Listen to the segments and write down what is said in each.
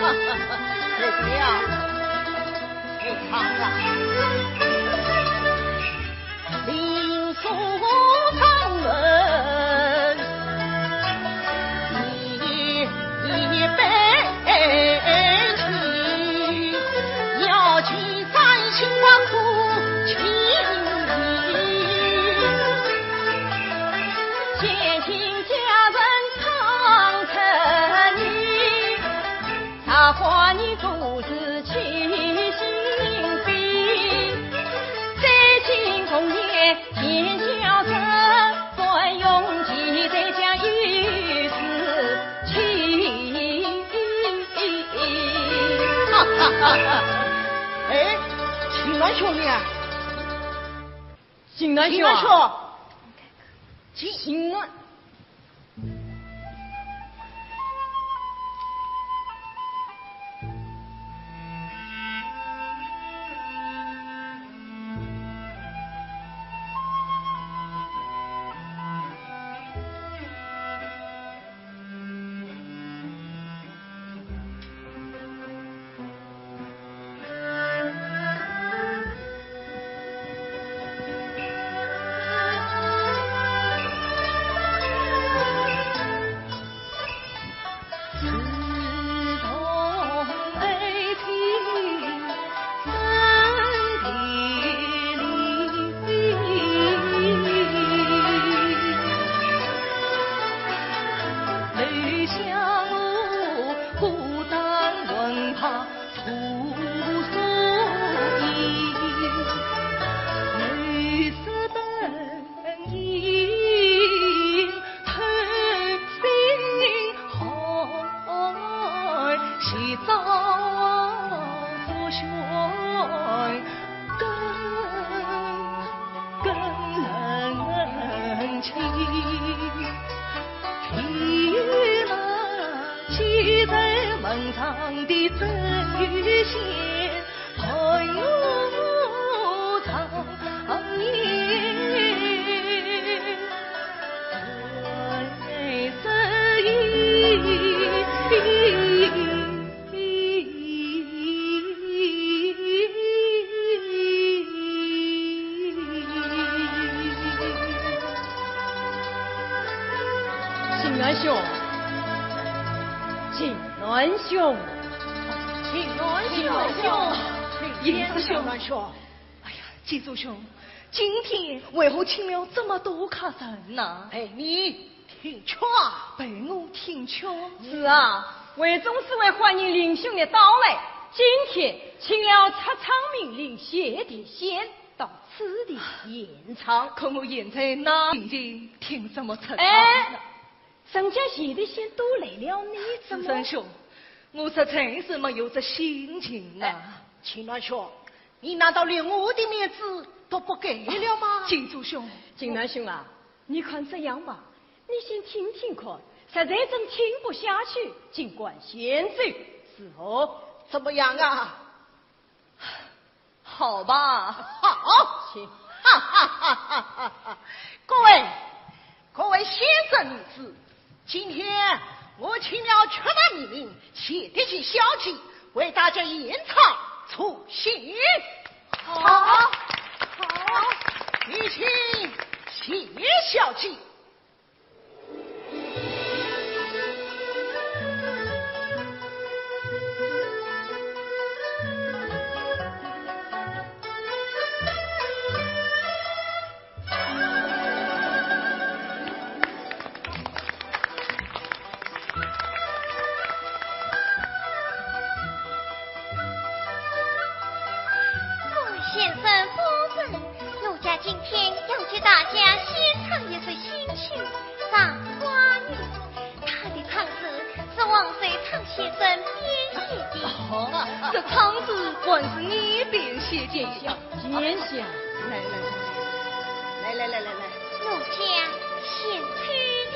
对了，太长了。林树长门一杯情，要去三星光苦情意，先请家人长成你，茶花你独自起心扉，再请公爷见小生，专用计再将一事起。哈哈哈哈！哎，青鸾兄弟啊，青鸾兄啊，青鸾。季祖兄，今天为何请了这么多客人呢？陪你听劝，陪我听劝。是啊，魏总是为欢迎林兄的到来，今天请了出昌命令谢铁仙到此地演唱。可我现在哪听听什么出唱？人家谢铁仙都来了，你怎么？师兄，我实在是没有这心情啊。秦鸾兄，你难道连我的面子都不给了吗？金祖兄，金鸾兄啊，你看这样吧，你先听听看，实在真听不下去，尽管先走，之后怎么样啊？好吧，好，请。哈哈哈哈哈！各位先生女子，今天我请了全班命令，谢铁仙小姐为大家演唱出席。好，有请谢小姐。今天要给大家献唱一首新曲《葬花女》，他的唱词是王水昌先生编写的。这唱词还是你编写的呀？见下，来，奴家献曲了。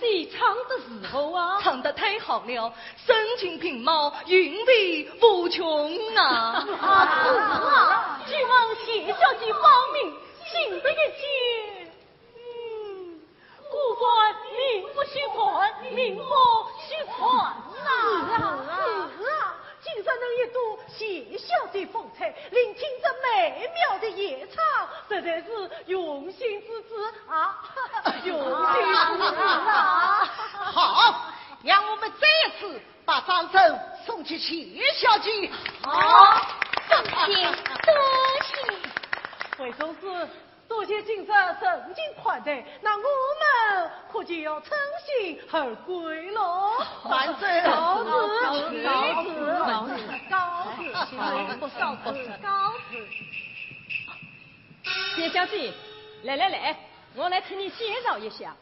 戏唱的时候啊，唱得太好了，声情并茂，韵味无穷啊！希望谢小姐芳名信得一见。古官名不虚传，名不虚传今生能一睹谢小姐风采，聆听这美妙的夜唱，实在是用心之至啊！用心之至啊！好，让我们这一次把掌声送去谢小姐。好，多谢多谢。魏总司，多谢今生盛情款待，那我们可就要称心而归喽。万岁！高子，谢小姐，来，我来替你介绍一下，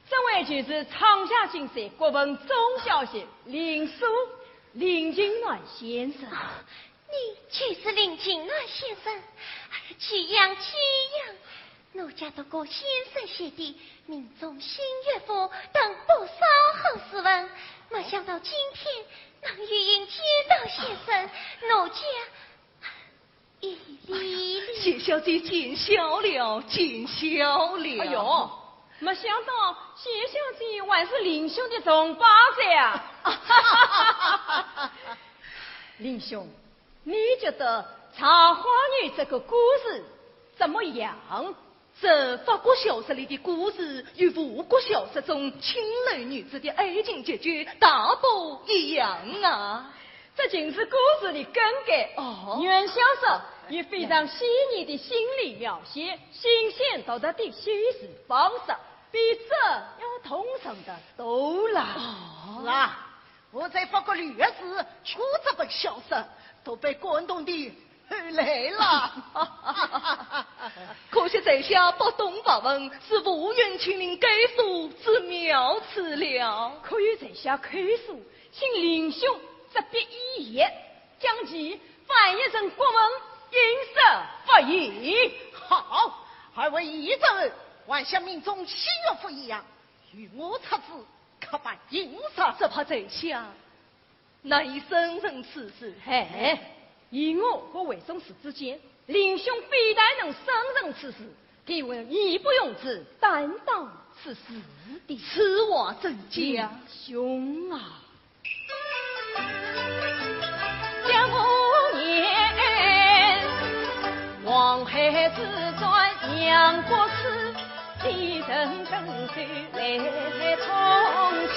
这位就是长夏金社国文总教习林金銮先生。你就是林金銮先生，奇样！奴家读过先生写的《民众新乐府》等不少好诗文，没想到今天能与您见到先生，奴家一礼。谢小姐见笑了。哎呦，没想到谢小姐还是林兄的同胞噻！林兄，你觉得《茶花女》这个故事怎么样？这法国小说里的故事与吴国小说中青楼女子的爱情结局大不一样啊！这竟是故事的根改。原小说以非常细腻的心理描写，新鲜独特的叙事方式，比这要通顺的多了。是啊，我在法国律师出这本小说，都被感动的来了。可惜在下不懂法文，是无缘请您改书之妙词了。可以在下口述，请林兄执笔一页，将其翻译成国文，音色不一。好，二位译者还像民众新乐府一样，与我出字，可办音色。只怕在下难以胜任此事。以我和魏总司之间，林兄必然能胜任此事，给我义不容辞担当此事的。此话怎讲？兄啊，江湖年，黄海之转杨国耻，几人登水来同情。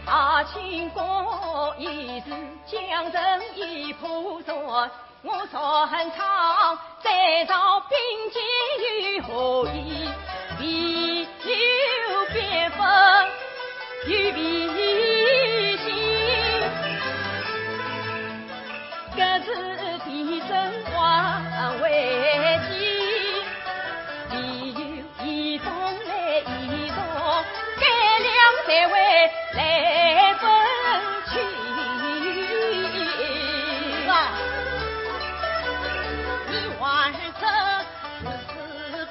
他清过一日，江人已扑在我船舱，再造并肩与何意？必有别分与必心，各自必生还为己，必有一动来一动，改良才会来分清。你玩这此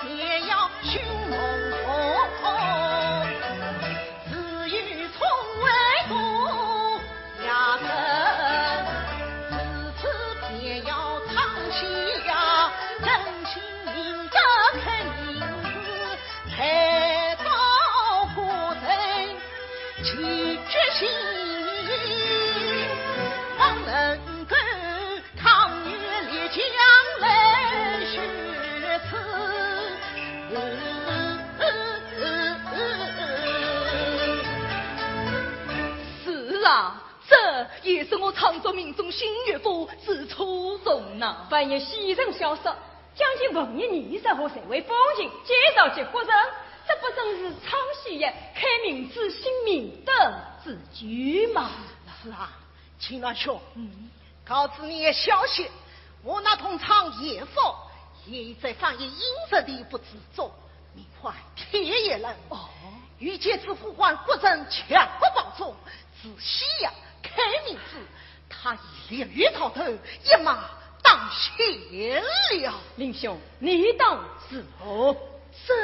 别要寻梦风，自与从未过呀人，此别要唱戏呀，真心应得肯名字，才到过人其决心，方能够抗越烈江来血刺。是啊，这也是我创作民众新乐府之初衷呐。翻译西人小说，讲其文艺艺术和社会风情，介绍其国人，这不正是唱戏也开明之心明德之举吗？是啊，秦銮兄，告知你的消息，我那通常夜访也在翻译音色的一部之作，名唤《铁叶人》。御姐之呼唤国人强国帮助，自西洋开明之，他以烈狱滔头，一马当先了。林兄，你当是何？这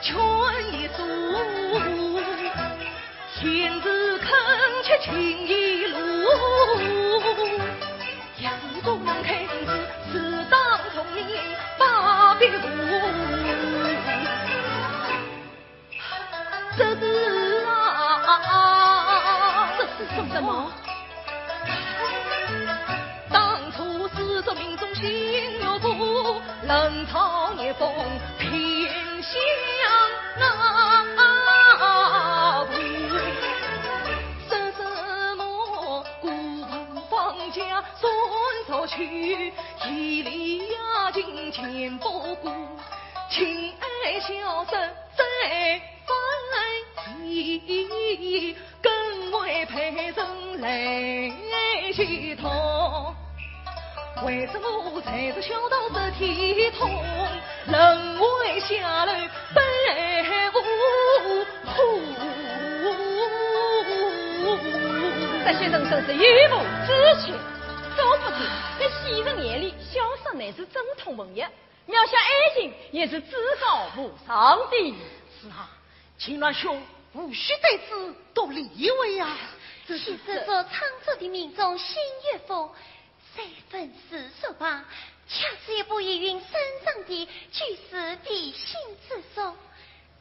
劝一诉，亲自恳切情一路，要不能看子是当聪明把别误，这是这是什么？当初是这民众心有福，冷嘲热讽偏向那部，说什么孤棚放假孙出去，一里押金钱不顾，情爱消失在翻起，更为陪人来去痛。为什么才是小道是体痛，人为下流被误？这些人真是语不知趣，殊不知在昔日眼里，萧瑟乃是正统文艺，描写爱情也是至高无上的。是啊，秦鸾兄无需对此多理会啊。其实做创作的民众心悦福，随分世俗吧，恰是一部意蕴深长的举世理性之作。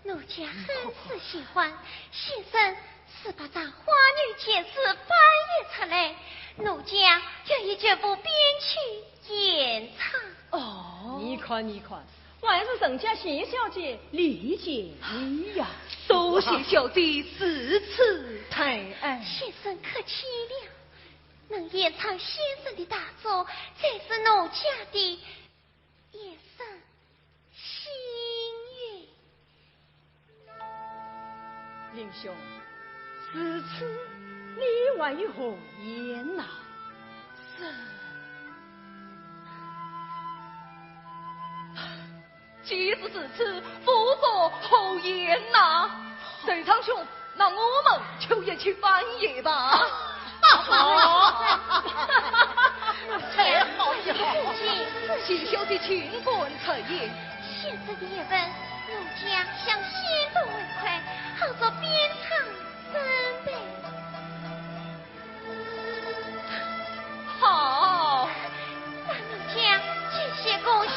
奴家很是喜欢，先生是把这花女解释翻译出来，奴家愿意这部编曲演唱。哦，你看，还是人家谢小姐理解你呀。多谢小姐四次抬爱，先生客气了。能演唱先生的大作，才是奴家的一生心愿。林兄，此次你为何言呐？既是此次，不作后言呐。隋昌兄，那我们就一起翻译吧。太好了，谢小姐请管采言。先生的一问，奴家想先读为快，好做编唱准备。好，那奴家就谢过先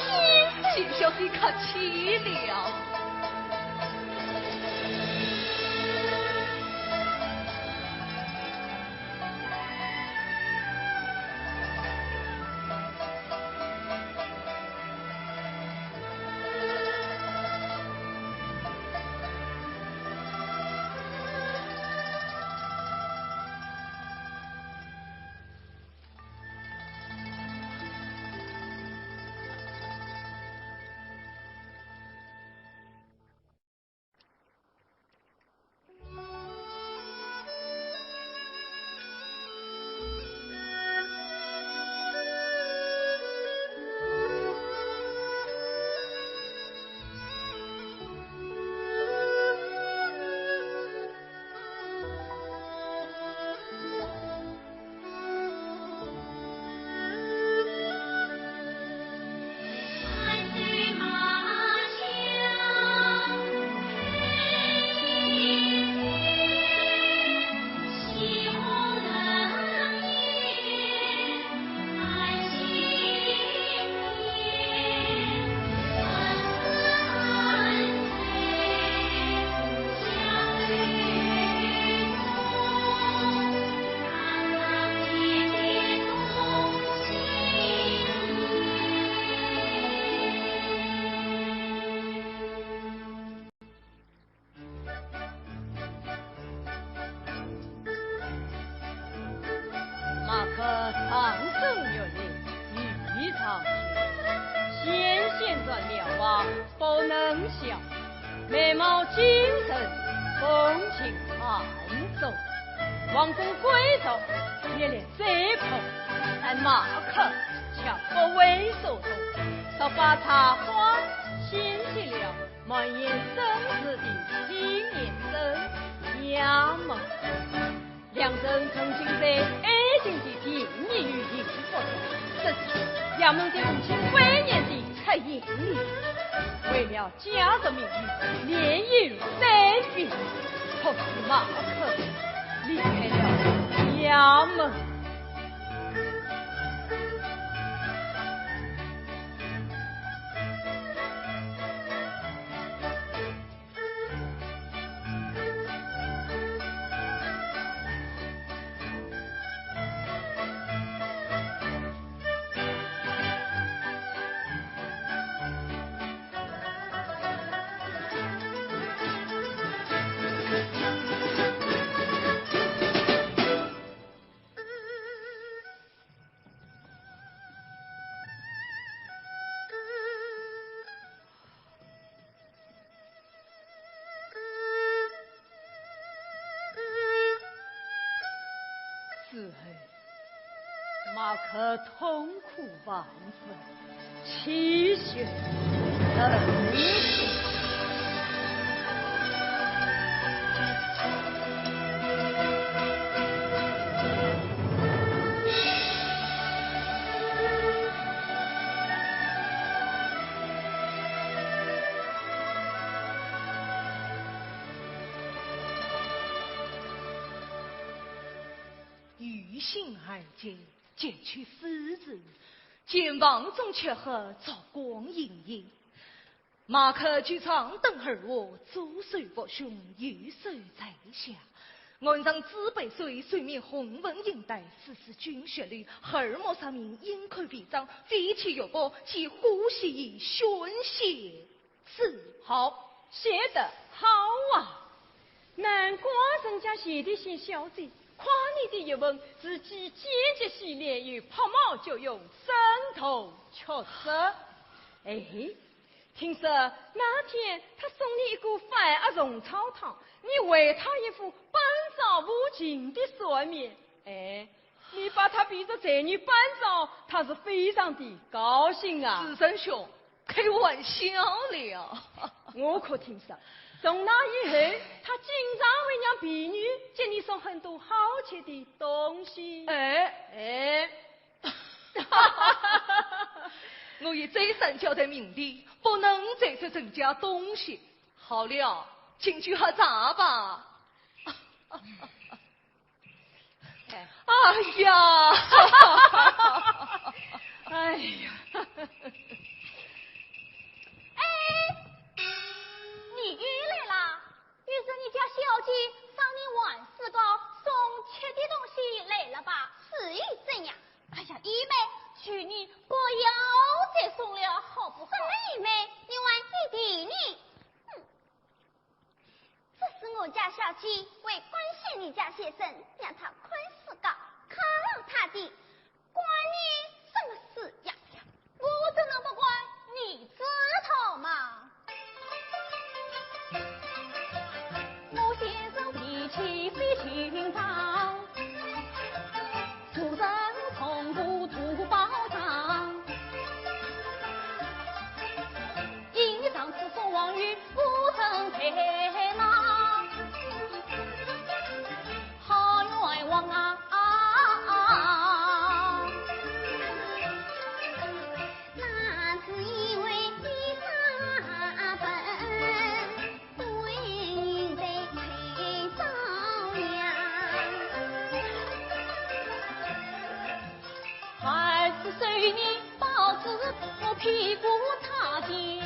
生。谢小姐客气了。马可长生月龄，羽长雪，纤纤转描画不能消，眉毛精神，风情含重。王公贵族也连这口，但马可却不为所动，少把茶花掀起了满眼生子的青年生衙门。两人曾经在爱情的甜蜜与幸福中，这是衙门的母亲怀念的太严厉，为了家的名誉，连营3军，可是马克离开了衙门。马克痛苦万分，气血冷静。欲信而见，见取私人，见王中却和早光隐隐。马克举长等儿我，足岁伯兄，玉岁在下。岸上资北岁，虽免红文应带，丝丝军血里，耳目上面应可违章，非其有过，其呼吸宣泄自好，写得好啊！难怪人家写的些小姐。夸你的一文，自己节节系列与泡沫就用三头确实。哎，听说那天他送你一股反而绒草糖，你为他一副半照无情的帅面。哎，你把他比作这女半照，他是非常的高兴啊。子生兄，开玩笑了。我可听说。从那以后，他经常为娘婢女给你送很多好吃的东西。我已再三交代明的，不能再吃人家东西。好了，进去喝茶吧。哎呀，哎呀。你回来啦！于是你家小姐让你万事糕送吃的东西来了吧？是意怎样？哎呀，姨妹，去你不要再送了，好不好？什么姨妹？你玩弟弟你？这是我家小姐为关心你家先生，让他宽事糕犒劳他的，关你什么事呀？我怎能不管？你知道吗？我先生脾气非寻常，做人从不图报偿，因上次送往于不曾赔拿，好冤枉啊！随你报知我屁股塌地，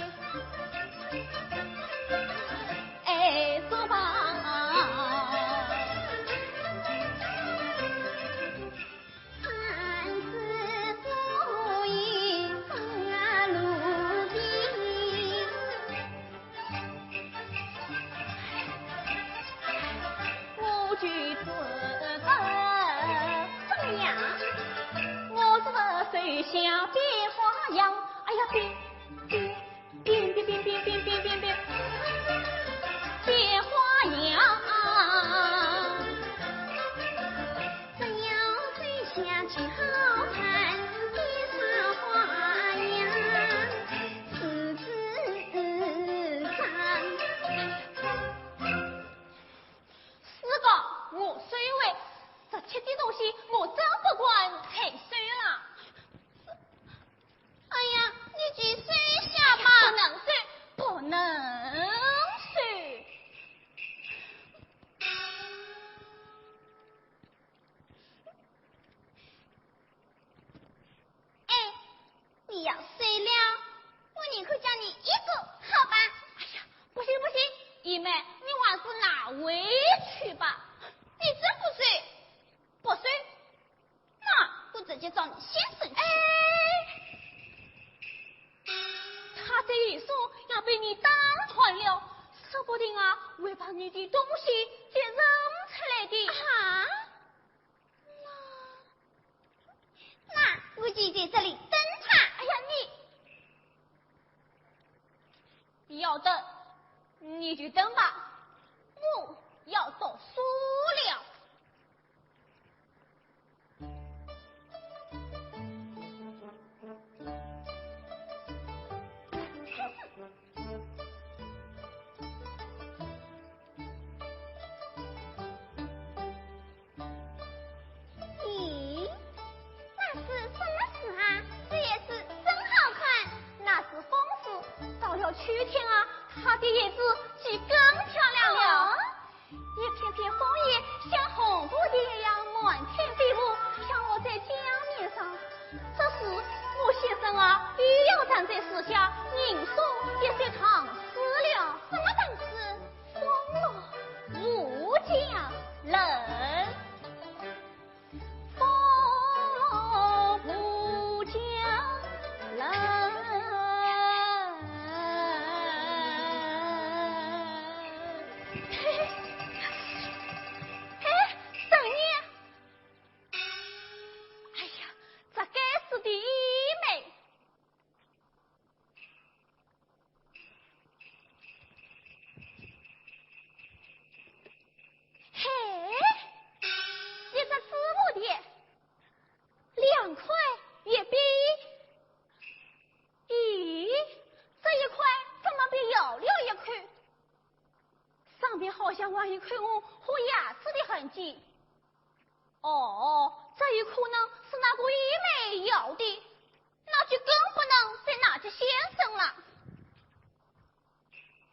哎，说吧。汉子不宜生路边，我举子的怎么样？我这水下变花样，哎呀变花样，只要水下去好看，变啥花样，是自长。四个，我虽为这吃的东西，我真不管太水了。哎呀，你去水你要睡了，我宁可叫你一个，好吧？哎呀，不行不行，姨妹，你还是拿回去吧。你真不睡？不睡？那我直接找你先生去。他这一说要被你当穿了，说不定啊会把你的东西给扔出来的。啊？那我就在这里等他。哎呀，你要等你就等吧，我要读书了。咦，那是什么事啊？这叶子真好看，那是枫树，到了秋天啊，它的叶子就更漂亮了。一片片枫叶像红蝴蝶一样满天飞舞，飘落在江面上。这时我先生啊，又要站在树下吟诵一首唐诗了。什么唐诗？枫落入江人。枫落入江人。三爷，哎呀，这该死的姨妹！嘿，一个织布的2块月币。咦，这一块怎么被咬了一块？上面好像还有块我和牙齿的痕迹。哦，这一块呢是那个姨妹要的，那就更不能再拿去先生了。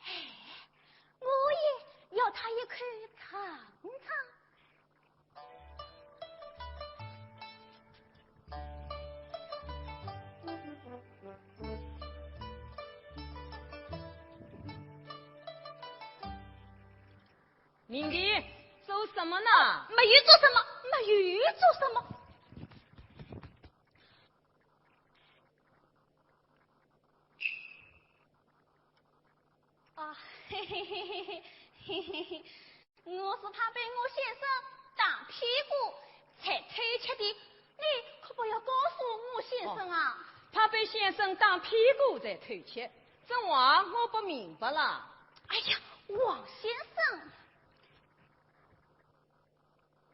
哎，我也要他一块尝尝。明弟，做什么呢？没有做什么，没有做什么。啊，嘿嘿嘿嘿嘿嘿嘿嘿，我是怕被我先生打屁股才推却的，你可不要告诉我先生啊。怕被先生打屁股才推却，这话我不明白了。哎呀，王先生。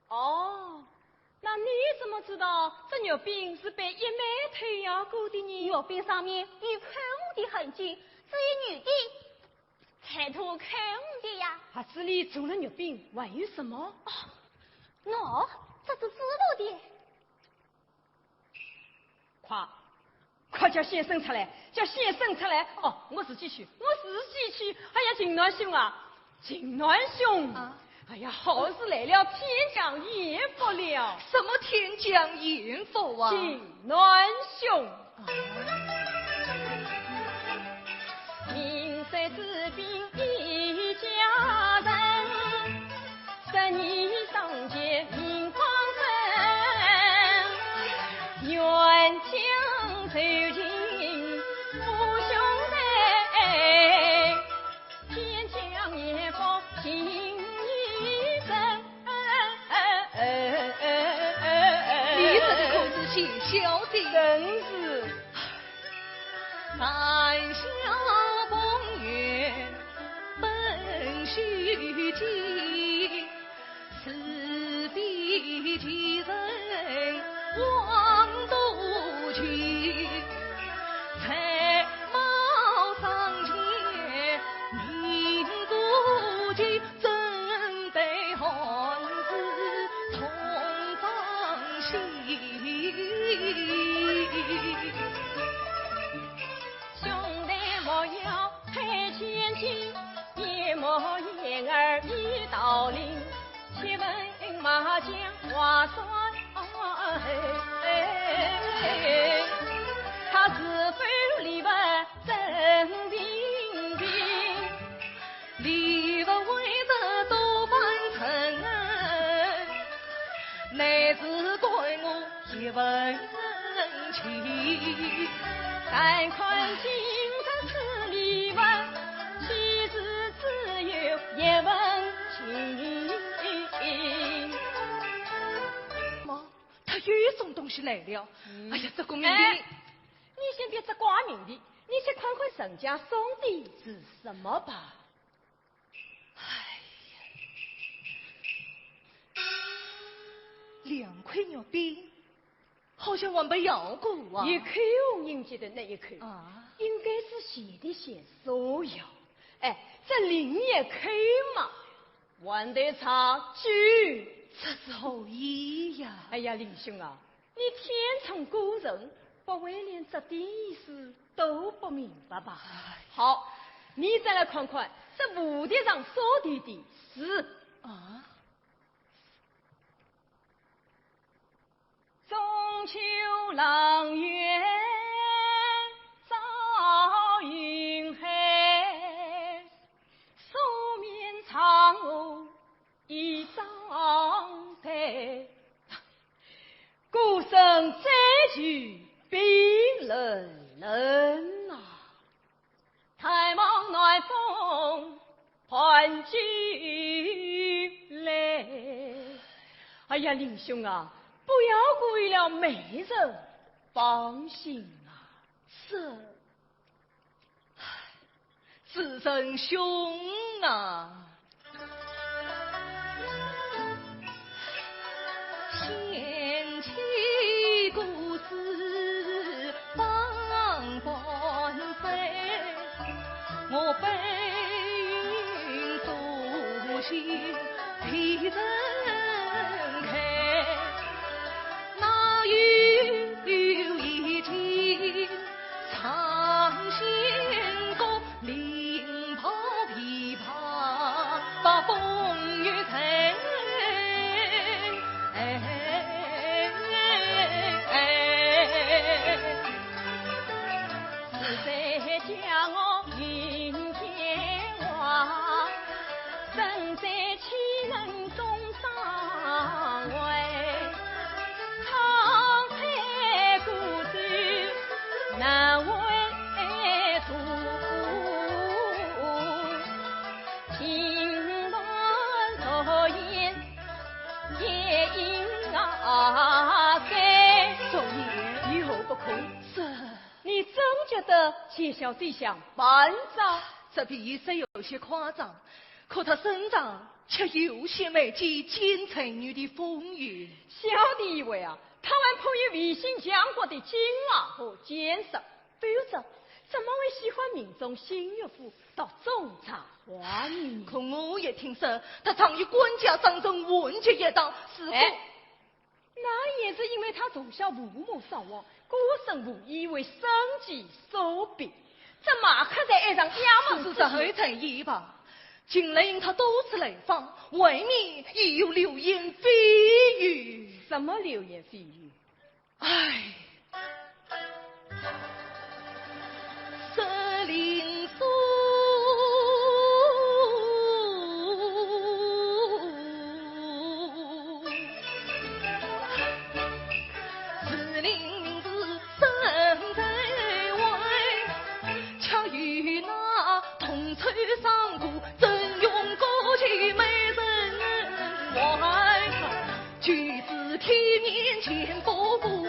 哦，那你怎么知道这肉饼是被一妹推咬过的呢？肉饼上面有看我的痕迹，是一女的才图看我的呀。盒子里做了肉饼，还有什么？哦，喏，这是织布的。快叫先生出来，叫先生出来！哦，我自己去。哎呀，金銮兄啊，金銮兄！啊，哎呀，好事来了，天降艳福了！什么天降艳福啊？金銮兄，名岁之兵一家人，10年上街明光生，远将走进父兄弟，天降艳福心一生。你这个口子姓萧的，真是谈笑风月本须记，此地几人望都去，才貌尚且名不具，怎被汉子同房戏？兄弟莫要太谦虚，也莫言儿一道理。且问马将话说，他是但看今日此里文，其实只有一文情。妈，他又送东西来了。哎呀，这个命令，你先别责怪命的，你先看看人家送的是什么吧。2块肉饼，好像我没要过啊。一口人家的那一口啊，应该是写的写所有。哎，这另一口嘛，还得差距。这是何意呀？哎呀，林兄啊，你天成古人，不会连这点意思都不明白吧？好，你再来看看这蝴蝶上所题的是啊。中秋阆月照云海，素面嫦娥一张台。孤身再去冰冷冷啊，太忙暖风伴君来。哎呀，林兄啊，不要顾虑了美人，放心啊。是仁兄啊，嫌弃故事放光飞，我悲云独行别人开，那有一句唱新歌，领跑琵琶把风雨吹。是谁将我云天话，身在岂能终上位？沧海孤舟难为途，情乱昨夜夜莺啊在，昨夜以后不可。你真觉得切小对象办着？这比虽有些夸张，可他身上却有些美记奸臣女的风韵。小弟以为啊，他还颇有维新强国的精啊和见识，否则怎么会喜欢民众新乐府到中茶花女？可我也听说他常与官家上阵文爵一道，似乎。那也是因为他从小父母双亡，孤身无依，为生计所逼，这马克在爱上衙门是这后才一吧。近来因他多次来访，外面也有流言蜚语。什么流言蜚语？唉，石林书石林名字身在外，恰与那同窗上古真用过去美人怀。举子体面前不顾，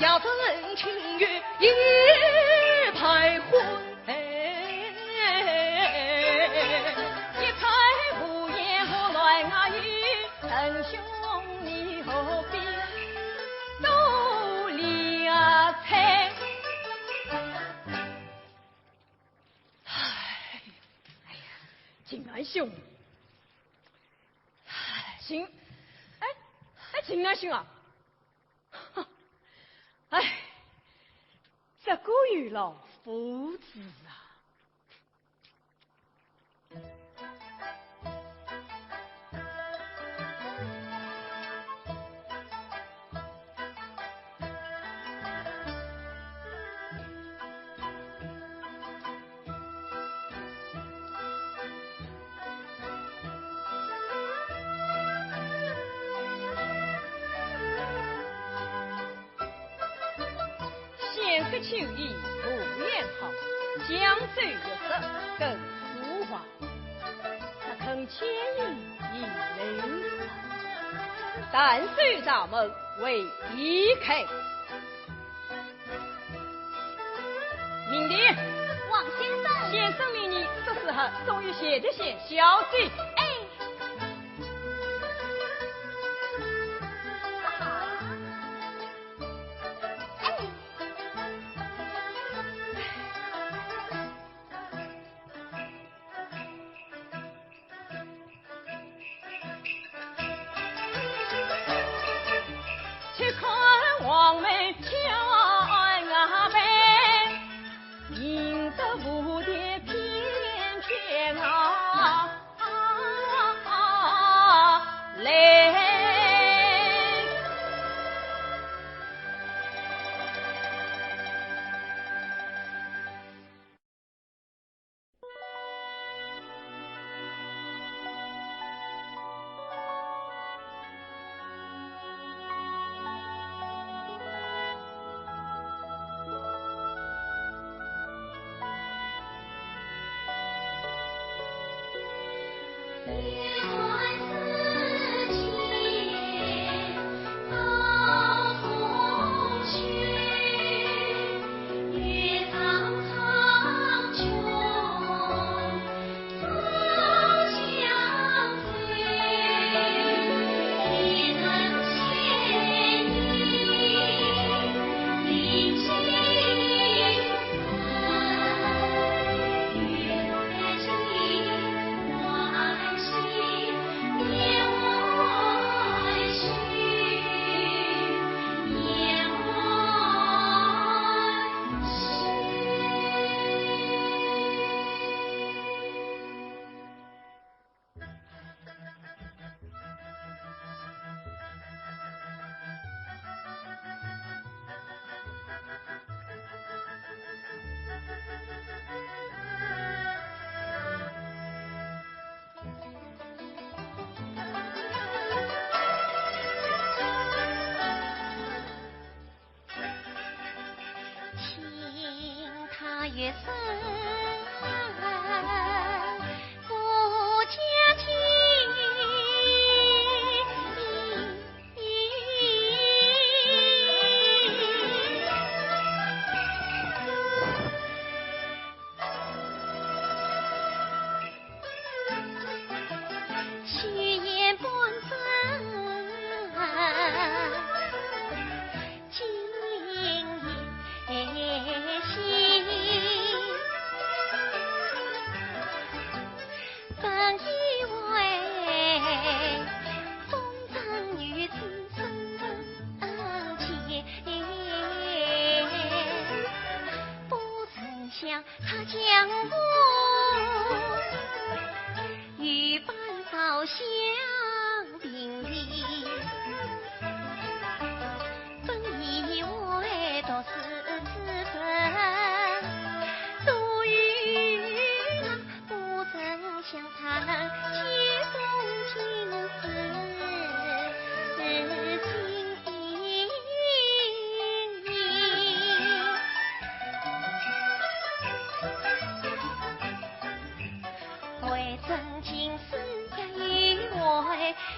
要分情约也徘徊。一派胡言胡乱啊语，仁兄你何必多理啊猜？景安兄，景安兄啊，哎，这个与老夫子啊。闲个秋意不江水有色更舒缓，他肯千里以人才，但水大门为一客。明帝，王先生，先生命你这时候终于写得些小姐。哎。去看王妹俏啊呗，迎着蝴蝶翩翩啊来。月生顾家亲，去言本真，今夜心。本以为风筝女子生前，不曾想他将我与伴到相并离，本以为都是自分，独与那不曾想他能接动情丝。为真情丝也与为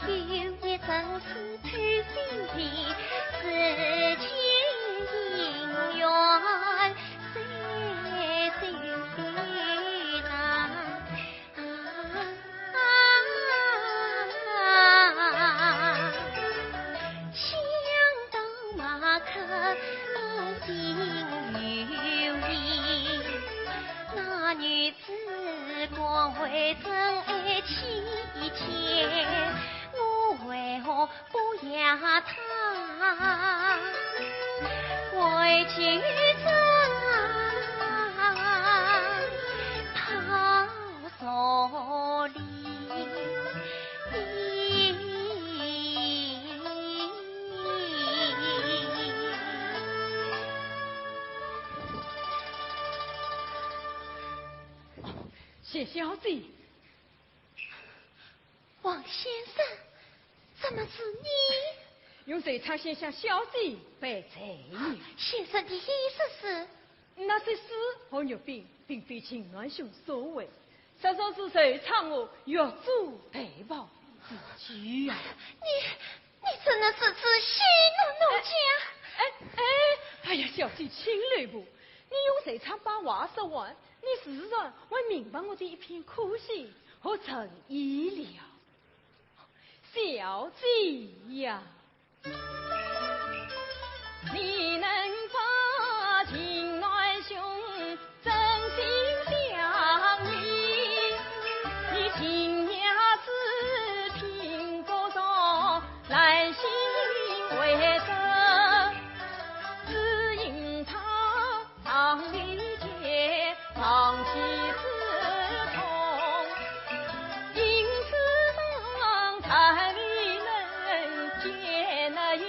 有一真是穿心地，此情姻缘谁难想到马可心有意，那女子光为真爱妻妾，我为何不要她为去真抛手里。谢小姐，王先生，怎么是你？用这场先向小姐拜财女。先生的意思是？那些诗和肉饼并非秦鸾兄所为，少少之谁唱我越俎代庖之举啊！你真的是只喜怒怒家？哎呀，小姐轻略不？你用谁唱把话说完？你自然会明白我的一片苦心和诚意了，小姐呀。你能把情爱兄真心相依，你亲娘子凭多少来心为证，只因他常理解放弃刺痛，因此方才未能见那与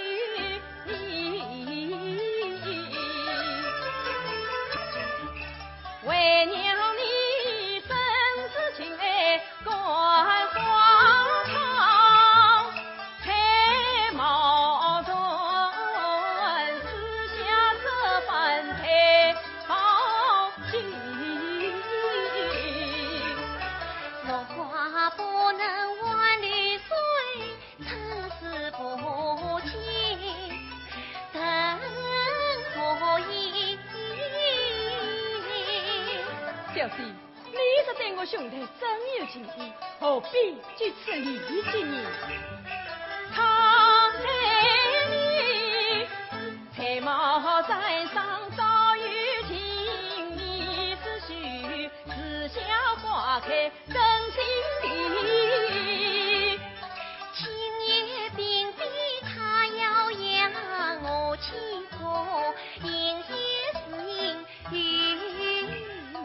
为娘你真挚情爱关花堂，才矛盾私下这般配报情，落花不能万里水，尘世不尽等何以？小弟，你这对我兄弟真有情义，何必据此离间呢？倘在你才貌在上早有情，你只需私下花开真心地。今夜并非他要养我妻婆，因也是因郁闷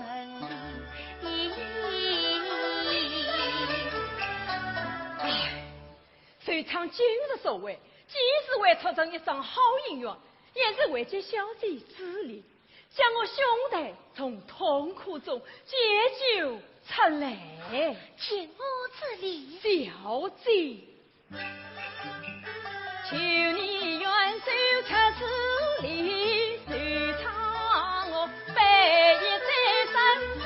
虽常今日所为，既是为促成一桩好姻缘，也是为解小姐之力，将我兄弟从痛苦中解救出来。见我之力，小姐，求你愿手出此力，手唱我背一再三子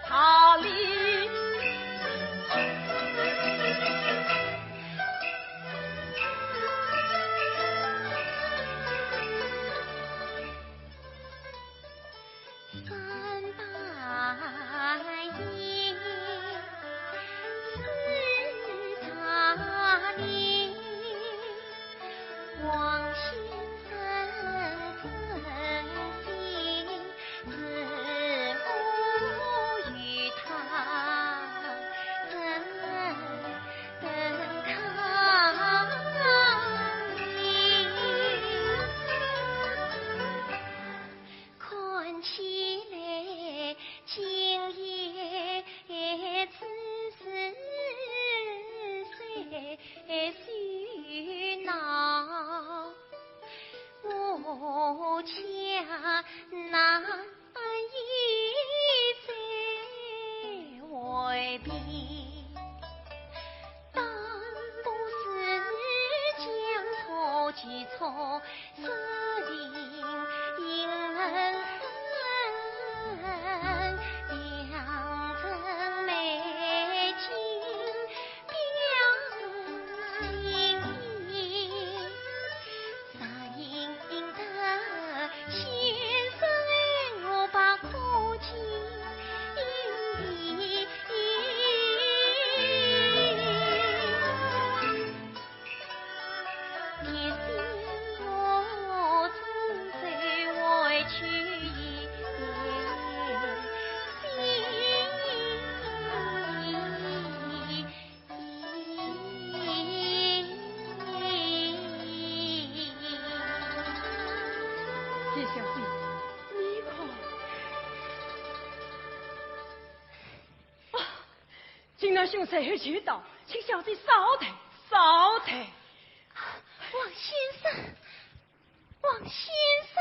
他里。三百一，四茶里，王先生真心自我与他，怎等他看起来今夜只是谁许闹，我家那一再为避，当不是将错记错，是因恩恨两成美景表心意，啥因得先生爱我把苦情也是我终最委屈叶小姐，你看，今日兄才会去到，请小姐稍停，稍停。王先生，王先生。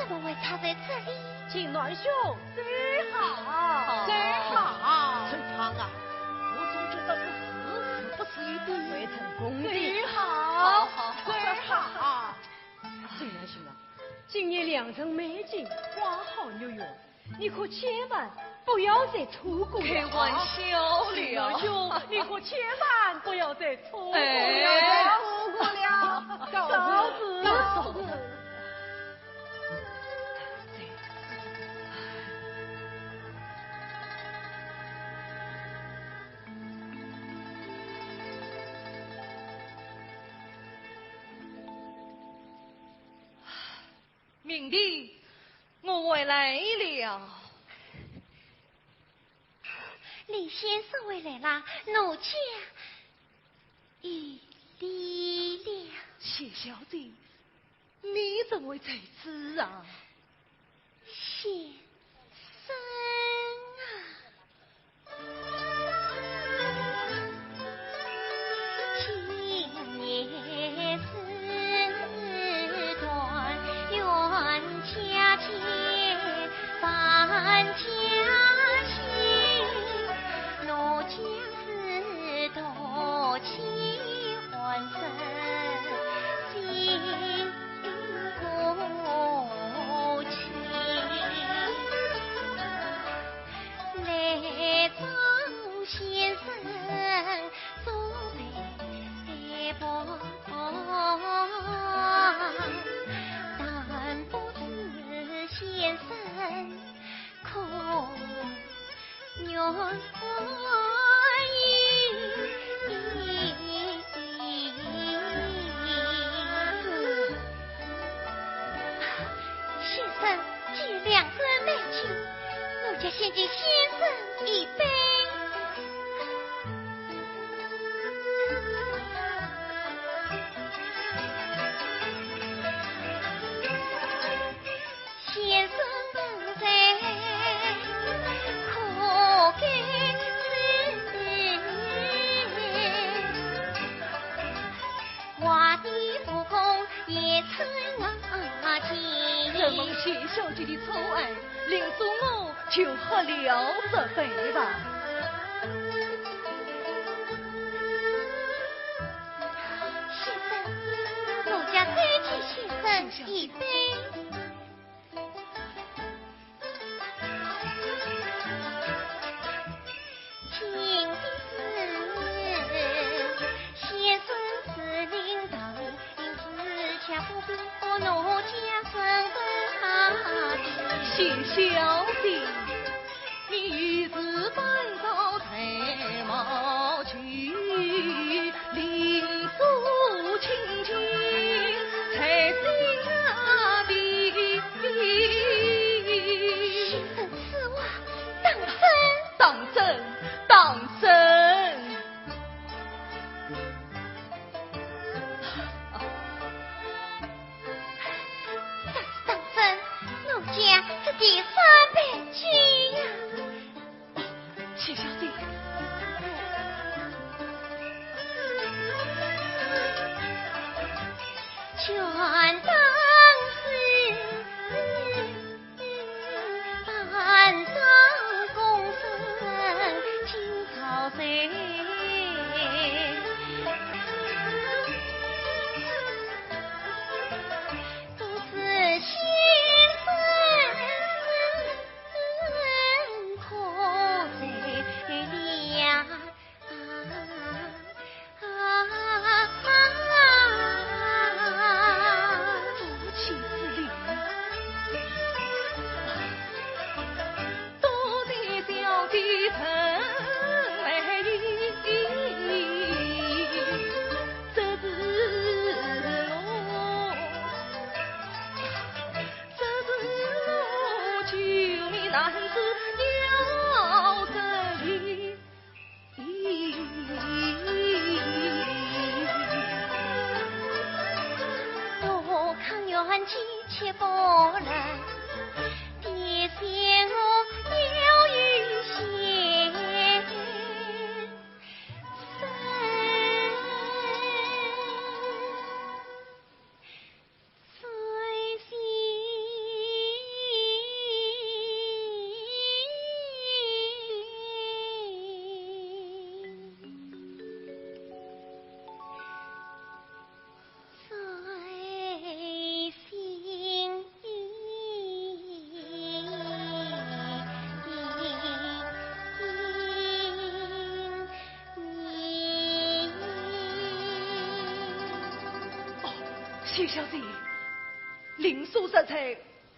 怎么会藏在这里？请暖兄最好，最好。陈昌啊，我总觉得不是一定未成功的。最好，最好。虽然兄啊，今年良辰美景，花好月圆，你可千万不要再错过了。开玩笑了，暖兄，你可千万不要再错过了。错过了，嫂子。明帝，我回来了。李先生回来啦，奴家已离了。谢小姐，你怎么会在此啊？先生啊，今年是团圆佳节，万家兴，奴家是多妻欢声新夫妻，来张先生做媒婆，但不知先生可愿先生既良辰美景，奴家先敬先生一杯。先生不在，可该是华地复工也成情。这蒙谢小姐的宠爱，令主我就喝了这杯吧。先生，奴家再敬先生一杯。请的是先生是领导，因此恰不必和奴家分分谢小姐，你于是半早才冒去，领主亲亲才心啊比。先生此话当真？当真，当真。当真，奴家是第三杯敬呀。谢小姐，全当是班上公孙今朝谁？都是先生可在了。夫妻之礼，多谢小姐疼爱意，这是我求你男子要这里。多康元气切不能，别嫌我了于先生。最心谢小姐，林叔实在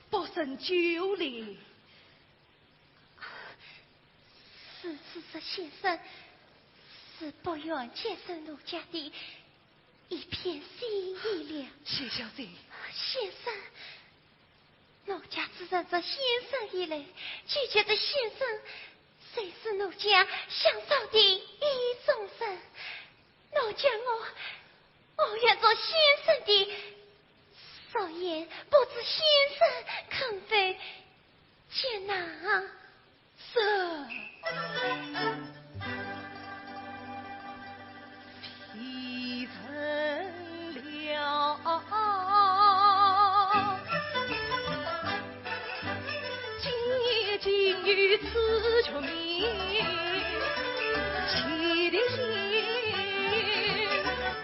不胜酒力。是先生是不愿接受奴家的一片心意了。谢小姐，先生，奴家自认这先生以来，拒绝的先生，谁是奴家想找的意中人？奴家我愿做先生的所言，不知先生肯非接纳？是。提成了，今夜今于此却明，气的心，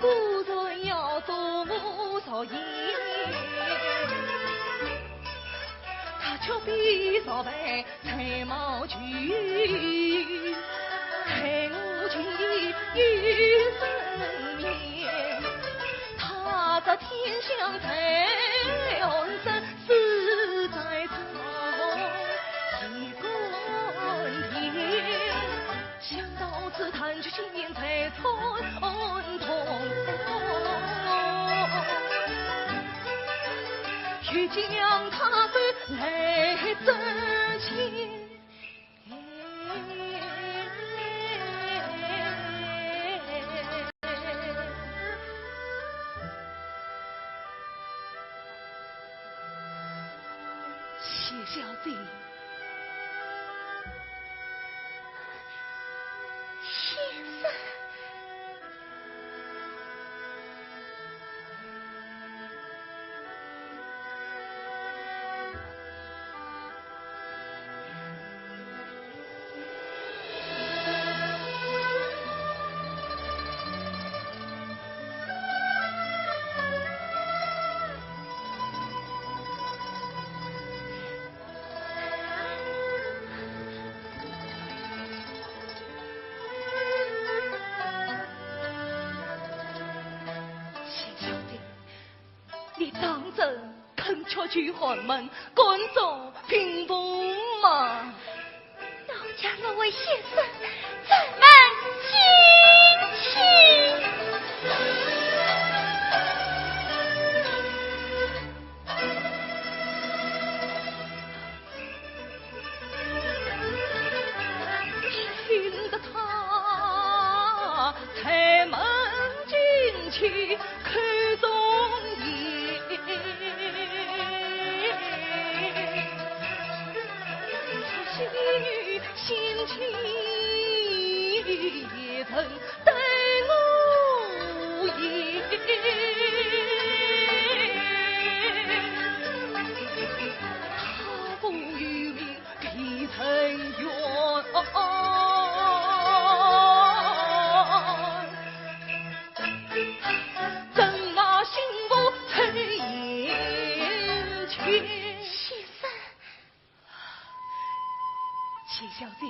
故人要做我少爷，他却比少白才貌俊。陪我去与生眠，他这天香在岸上，死在草一根天。想到此，叹去心才穿痛，欲将他手来挣钱。小姐，先生，去寒门，赶走贫妇嘛。奴家若为先生怎么惊奇？听得他开门进去看中眼，心情曾对我言，他不与民必成冤，怎那幸福才眼前？谢小姐，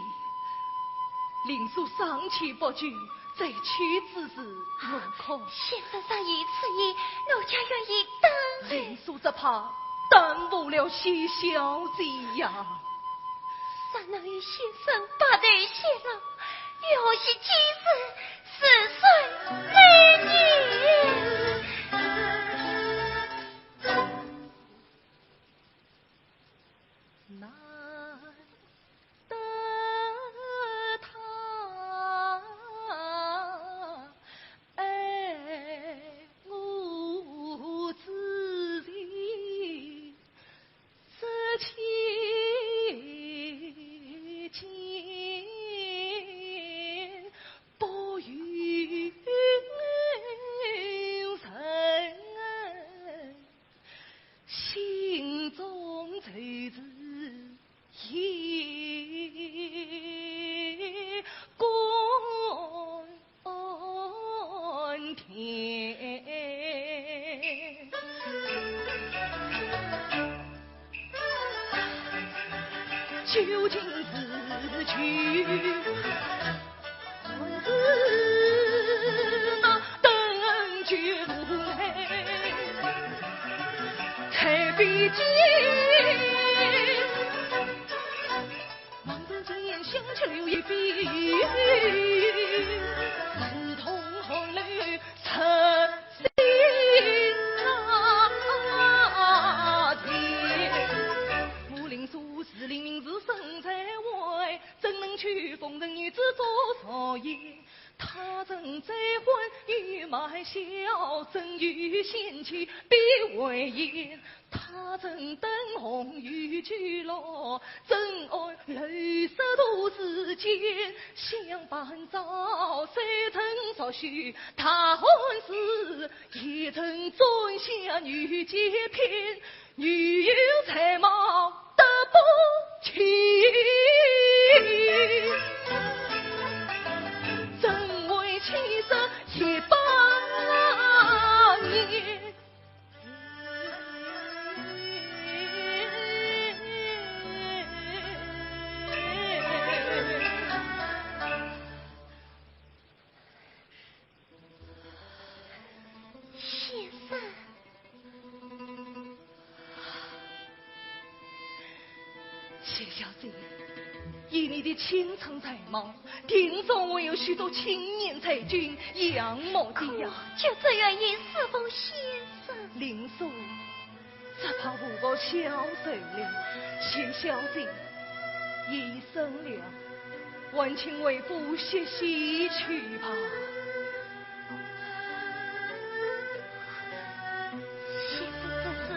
林叔上气不拒，再去之事如可？先生上一次意，奴家愿意等。林叔只怕耽误了谢小姐呀。尚能与先生把对血肉，又是几时4岁之年？难得他爱我之人，这情见不与人，心中愁子夜观天，究竟是去还是那等绝无奈？必经。望人间想起流一笔，刺痛汗泪成心田。武林术士令名字生在外，怎能娶疯人女子做少爷？他曾再婚欲卖笑，怎遇贤妻必为言？他曾灯红欲娶老，怎爱泪湿都是肩？相伴早，谁曾少许？他欢时也曾尊下女皆偏，女有才貌得不起。其实一把年，先生，谢小姐。以你的倾城才貌，听说我有许多青年才俊仰慕的呀。就这样也侍奉先生。林叔，只怕无法消受了。谢小姐，夜深了，还请为夫歇息去吧。先生这是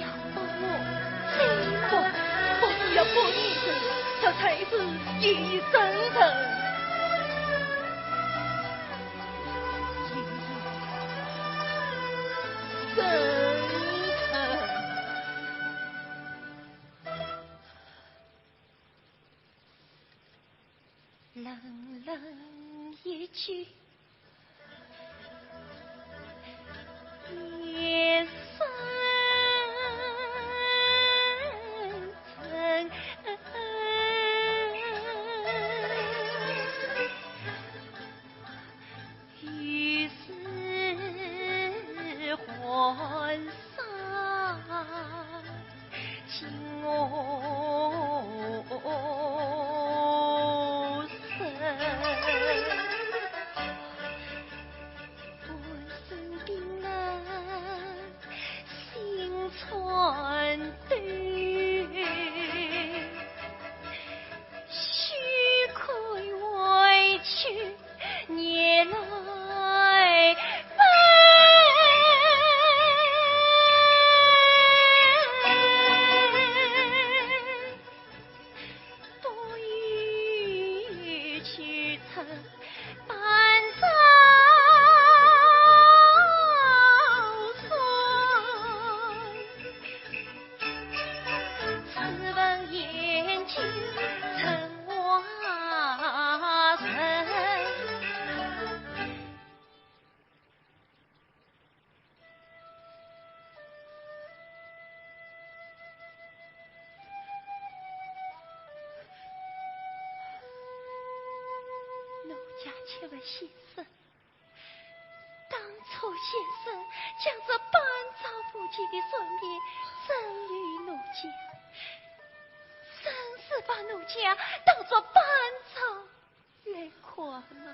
要帮我不是要帮你的。这才是一生人。冷冷一句夜深沉，于是换上情我穿对，须亏委屈年来分，多欲去成半朝。家妾问先生，当初先生将这半朝不及的孙女赠与奴家，真是把奴家当作半朝来看吗？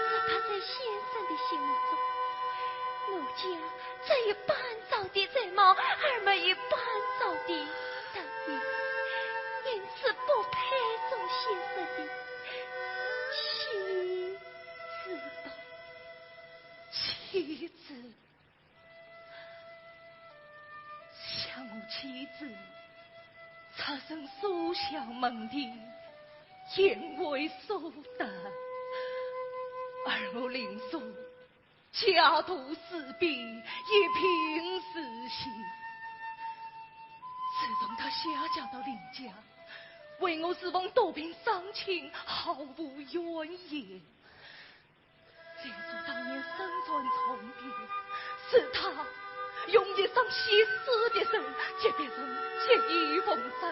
只怕在先生的心目中，奴家只有半朝的才貌，而没有半朝的德行，因此不配做先生的妻子吧。妻子，想我妻子出身书香门第，言为淑德，而我林叔家徒四壁，一贫如洗。自从他下嫁到林家，为我侍奉多病伤情，毫无怨言。再说当年身穿重病，是他用一双血丝的手接别人接衣缝衫，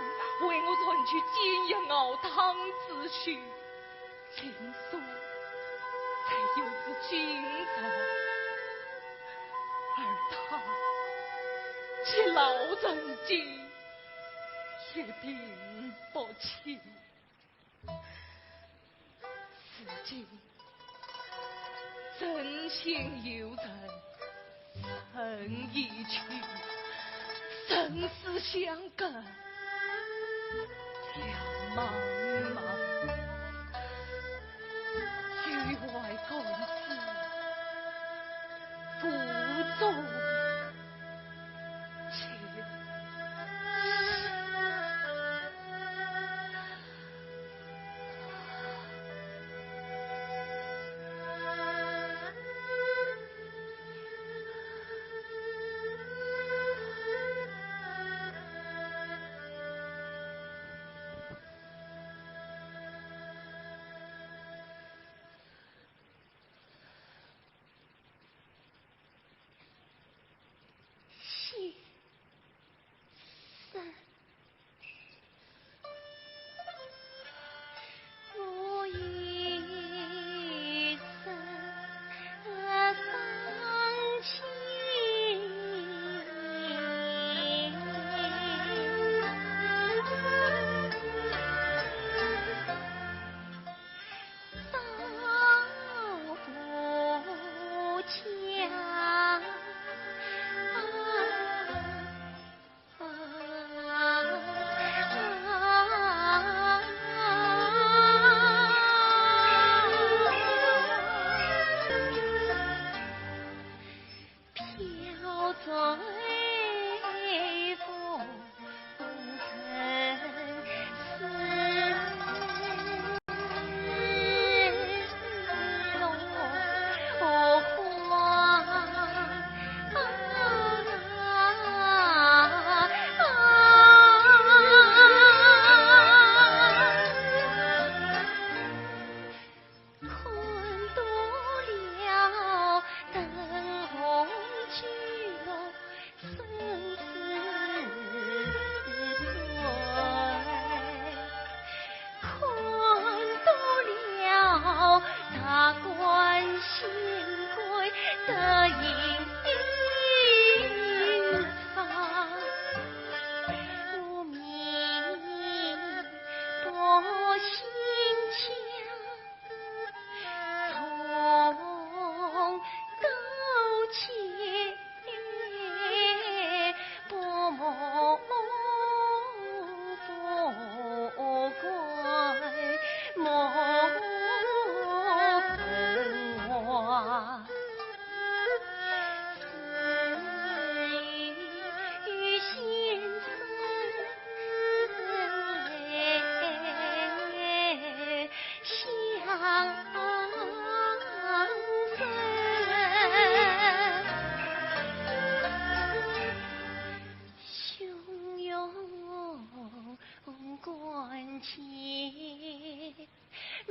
为我传去煎药熬汤之序。林叔，才有此君子，而他其老人家也并不轻。此今真心有人曾一去，生死相隔两茫茫，局外公子不足情。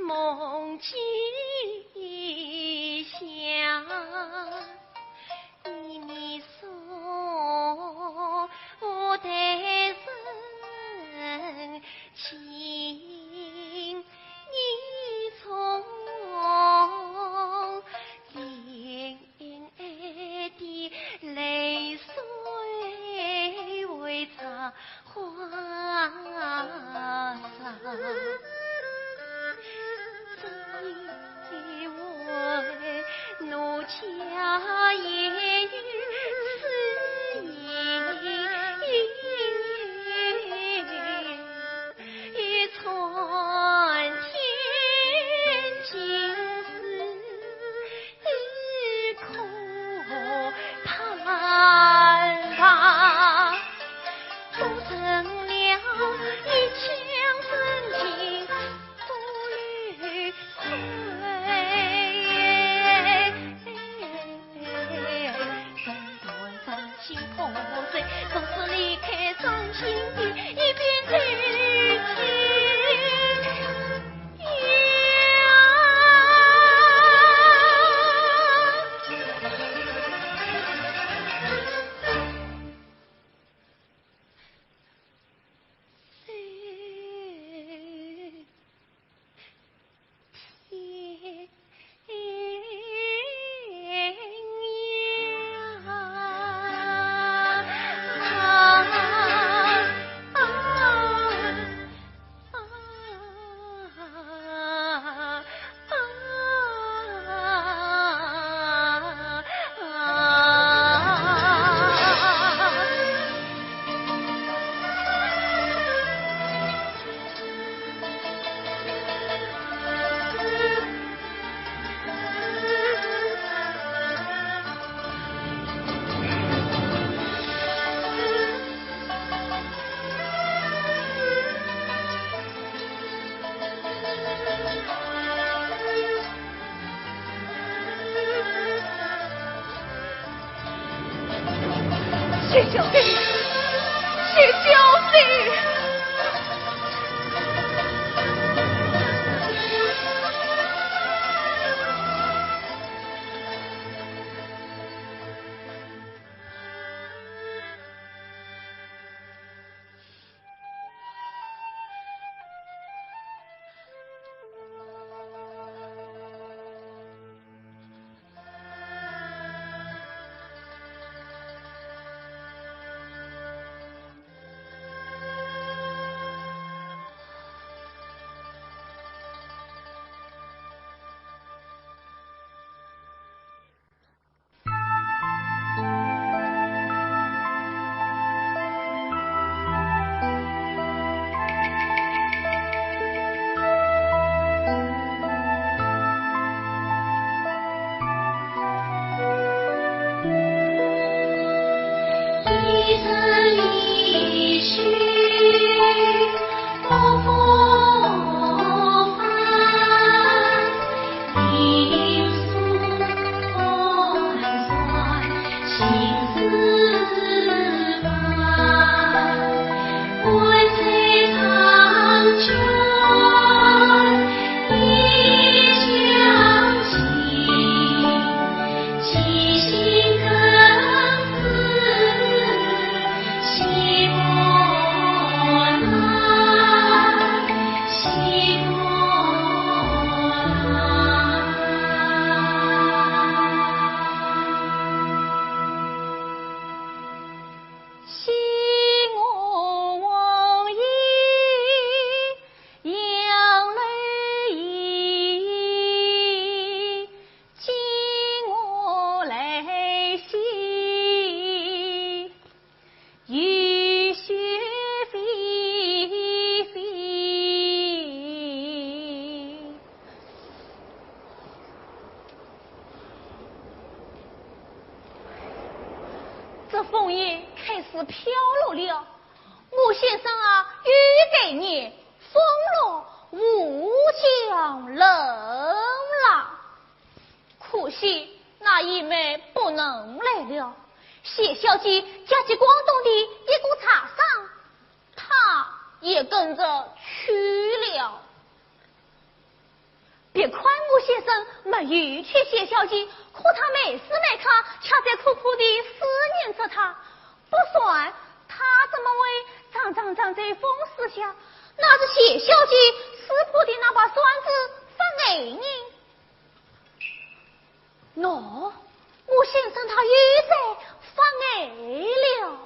梦境下，你所得人情，你从眼的泪水为茶花洒。因为奴家谢小姐，谢小姐。这枫叶开始飘落了，穆先生啊，预给你风落无将冷了，可惜那一枚不能来了。谢小姐家去广东的一股茶商，他也跟着去了。别看穆先生没有去谢小姐，可他每时每刻恰在苦苦地思念着她。不算他怎么会常在风势下，那是谢小姐撕破的那把栓子发给你。喏，穆先生他又在发给了。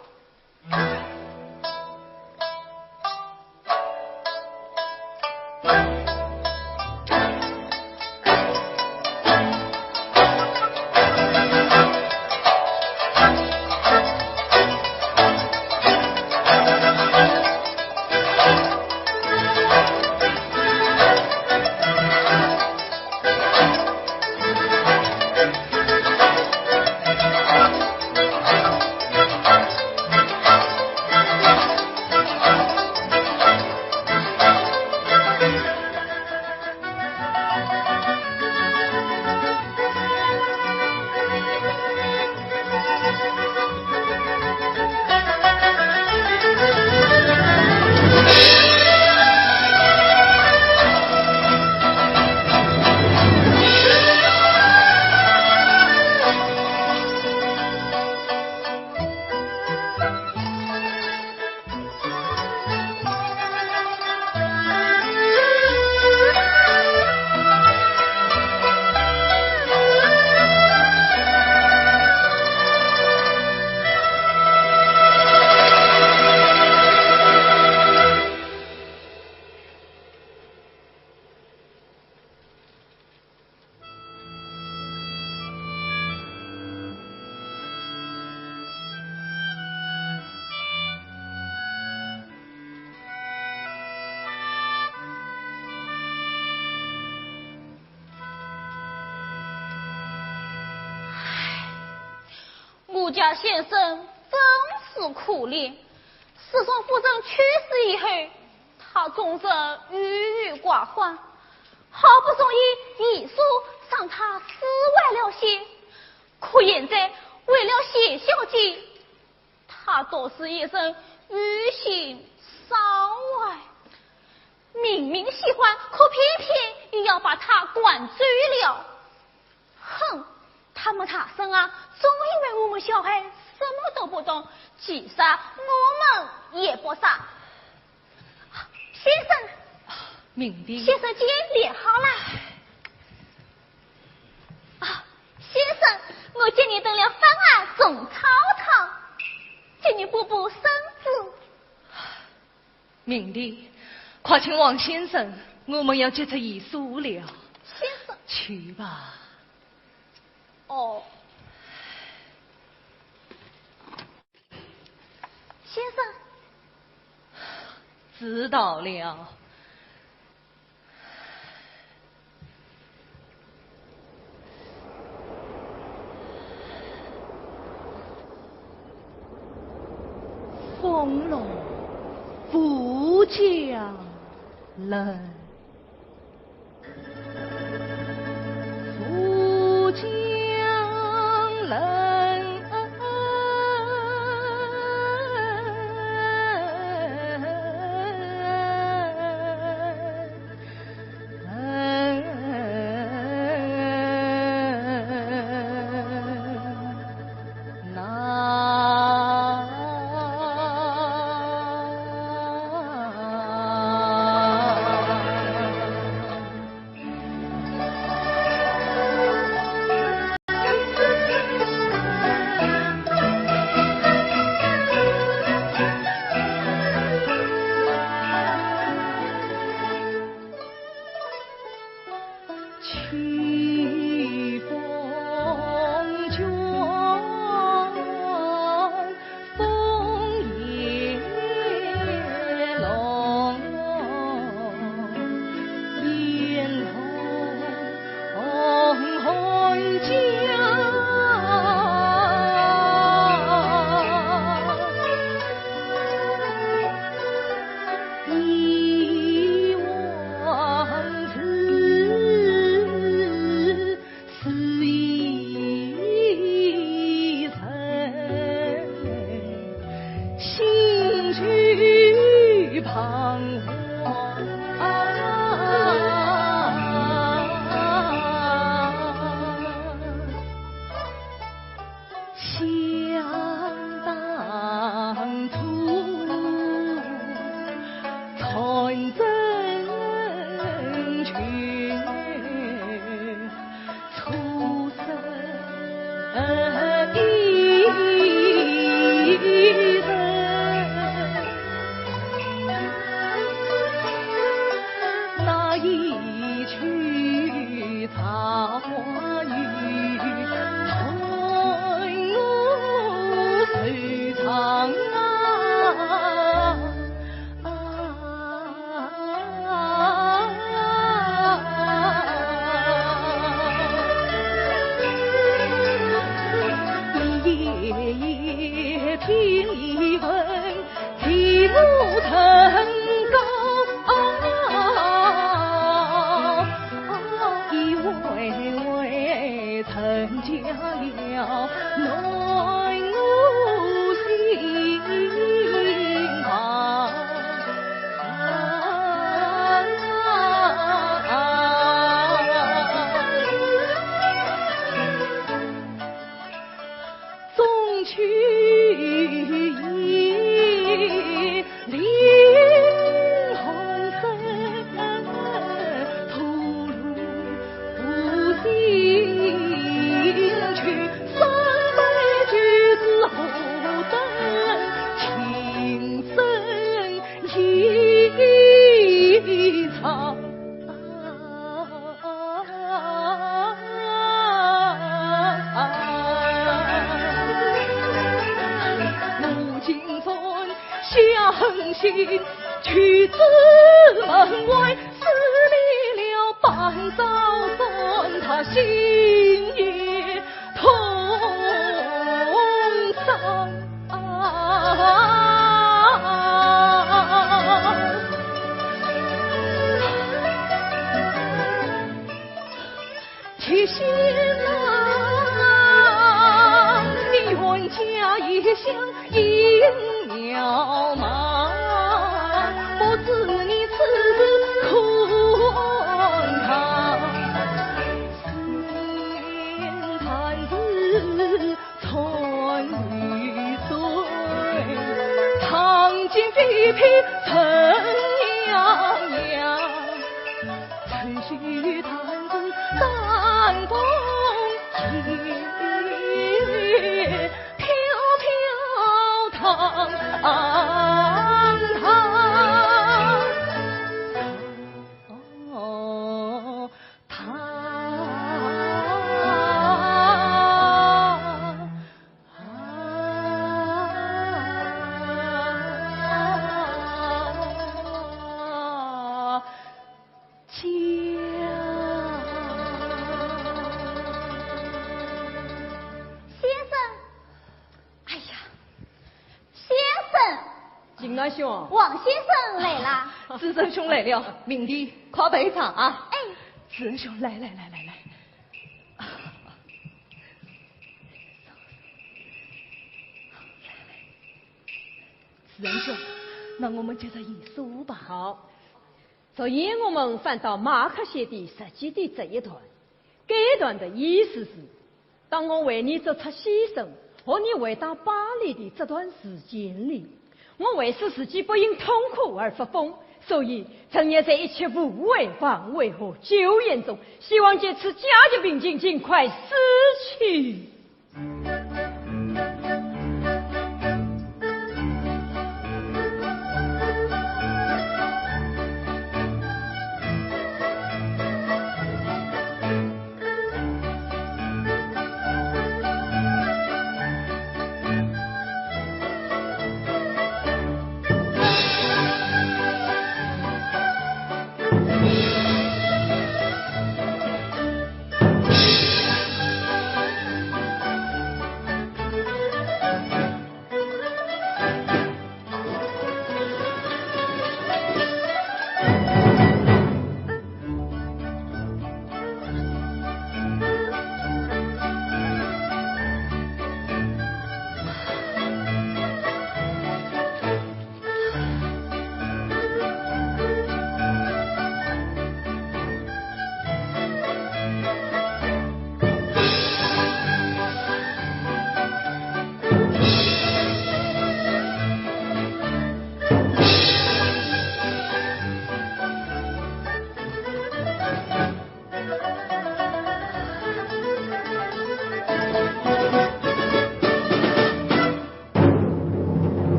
穆家先生真是可怜，自从夫人去世以后，他总是郁郁寡欢，好不容易遗书让他释怀了些，可现在为了谢小姐，他都是一生欲心骚爱，明明喜欢，可偏偏也要把他灌醉了。哼，他们大声啊，总以为我们小孩什么都不懂，其实我们也不傻。先生，明的。先生，今练好了。啊，先生，我见你等了饭啊，种草草，请你补补身子。明的，快请王先生，我们要接着遗书了。先生，去吧。哦，先生，知道了。风龙不将人，不将人。去至门外，撕裂了半早算他心也痛伤。七仙郎，你愿嫁一异乡应渺茫，不知你此时困堂。四坛子春雨水，唐金飞披尘洋洋，吹须坛子淡风起。兄，王先生来了。子珍兄来了，明帝快备茶啊！哎，子珍兄，来。子珍兄，那我们接着一书吧。好，昨夜我们翻到马克写的实际的这一段，这一段的意思是：当我为你做出牺牲和你为到巴黎的这段时间里，我为使自己不因痛苦而发疯，所以曾也在一切无谓、妄为和纠言中，希望借此家的病情尽快死去。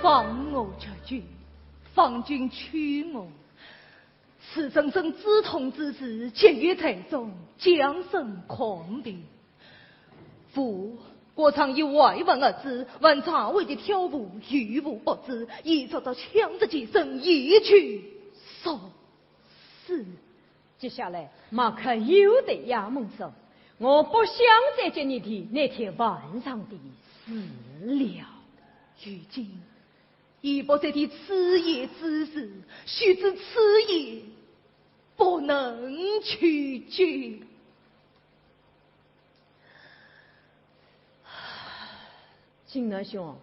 放我出去，放君取我。此生生之痛之时，潜于财中，将生狂病。父我常以外闻而知，闻茶为的挑布，欲无不知，已遭到强子几声，一去受死。接下来马克又对衙门说：“我不想再见你的那天晚上的事了。如今已不再提此夜之事，须知此夜不能取决。”金南兄，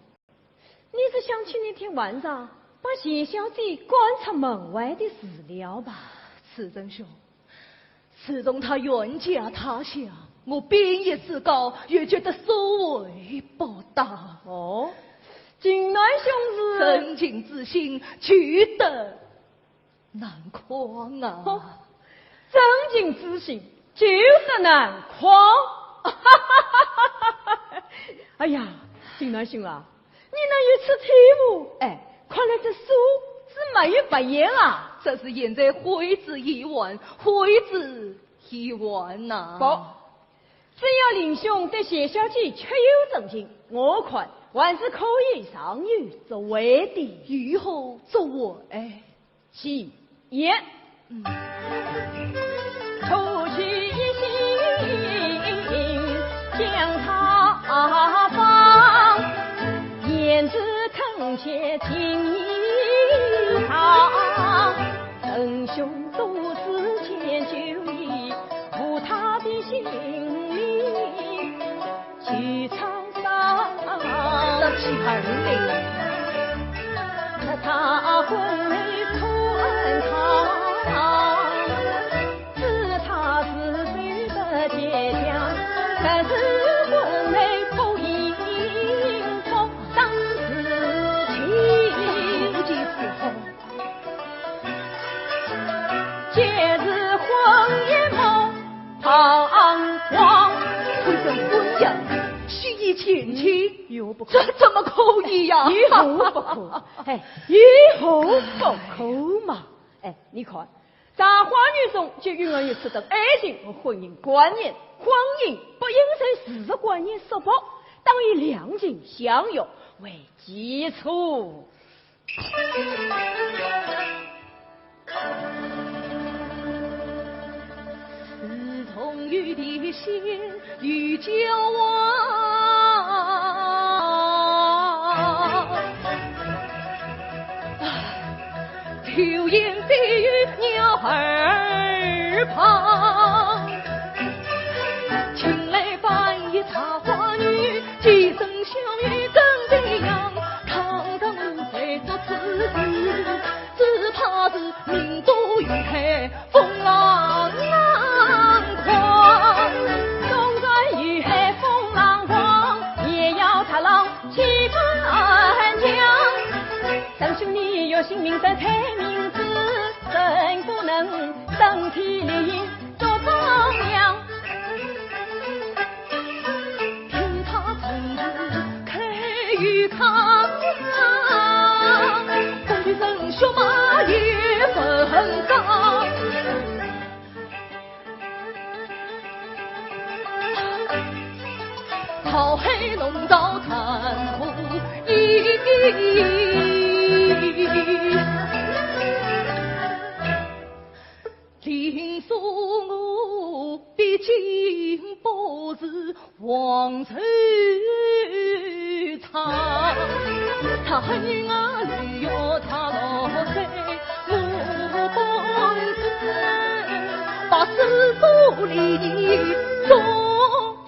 你是想起那天晚上把谢小姐赶出门外的事了吧？此真兄，始终他远嫁他乡，我便也自告，越觉得所为不当。哦，金南兄是真情之心，去得难匡啊！哦，真情之心，就得难匡。哎呀！金南兄啊，你那有此体悟？哎，看来这书是没有白言啊！这是现在挥之一万，挥之一万呐！不，只要林兄对谢小姐确有真情，我看还是可以上谕作为的。如何作为？其言。除去一心将他放，胭脂恳切情意长，仁兄独自迁就义，无他的心里去沧桑。那岂还人他婚内出恩堂，自他自随的倔强，但是婚内不应从当自起，不计伺候，节日婚宴梦彷徨，会等婚嫁，须以前妻。又不可，这怎么可以呀？以后不可，哎，以后不可嘛！哎，你看，大花女中就允儿有此等爱情和婚姻观念，婚姻不应随世俗观念束缚，当以两情相悦为基础。自从与的心与交往，流言蜚语鸟耳旁，请来扮一茶花女，几声笑语更这样，堂堂无罪做此事，只怕是名都于黑风浪狂，纵然与海风浪狂，也要他郎气氛强。三兄你有心明白才明知，怎不能身体里做丈量？凭他从日开于康，公举生血马也分刚。讨黑龙刀残酷令苏我毕竟不是王仇藏，他黑啊绿哟他落水我本子把世俗里做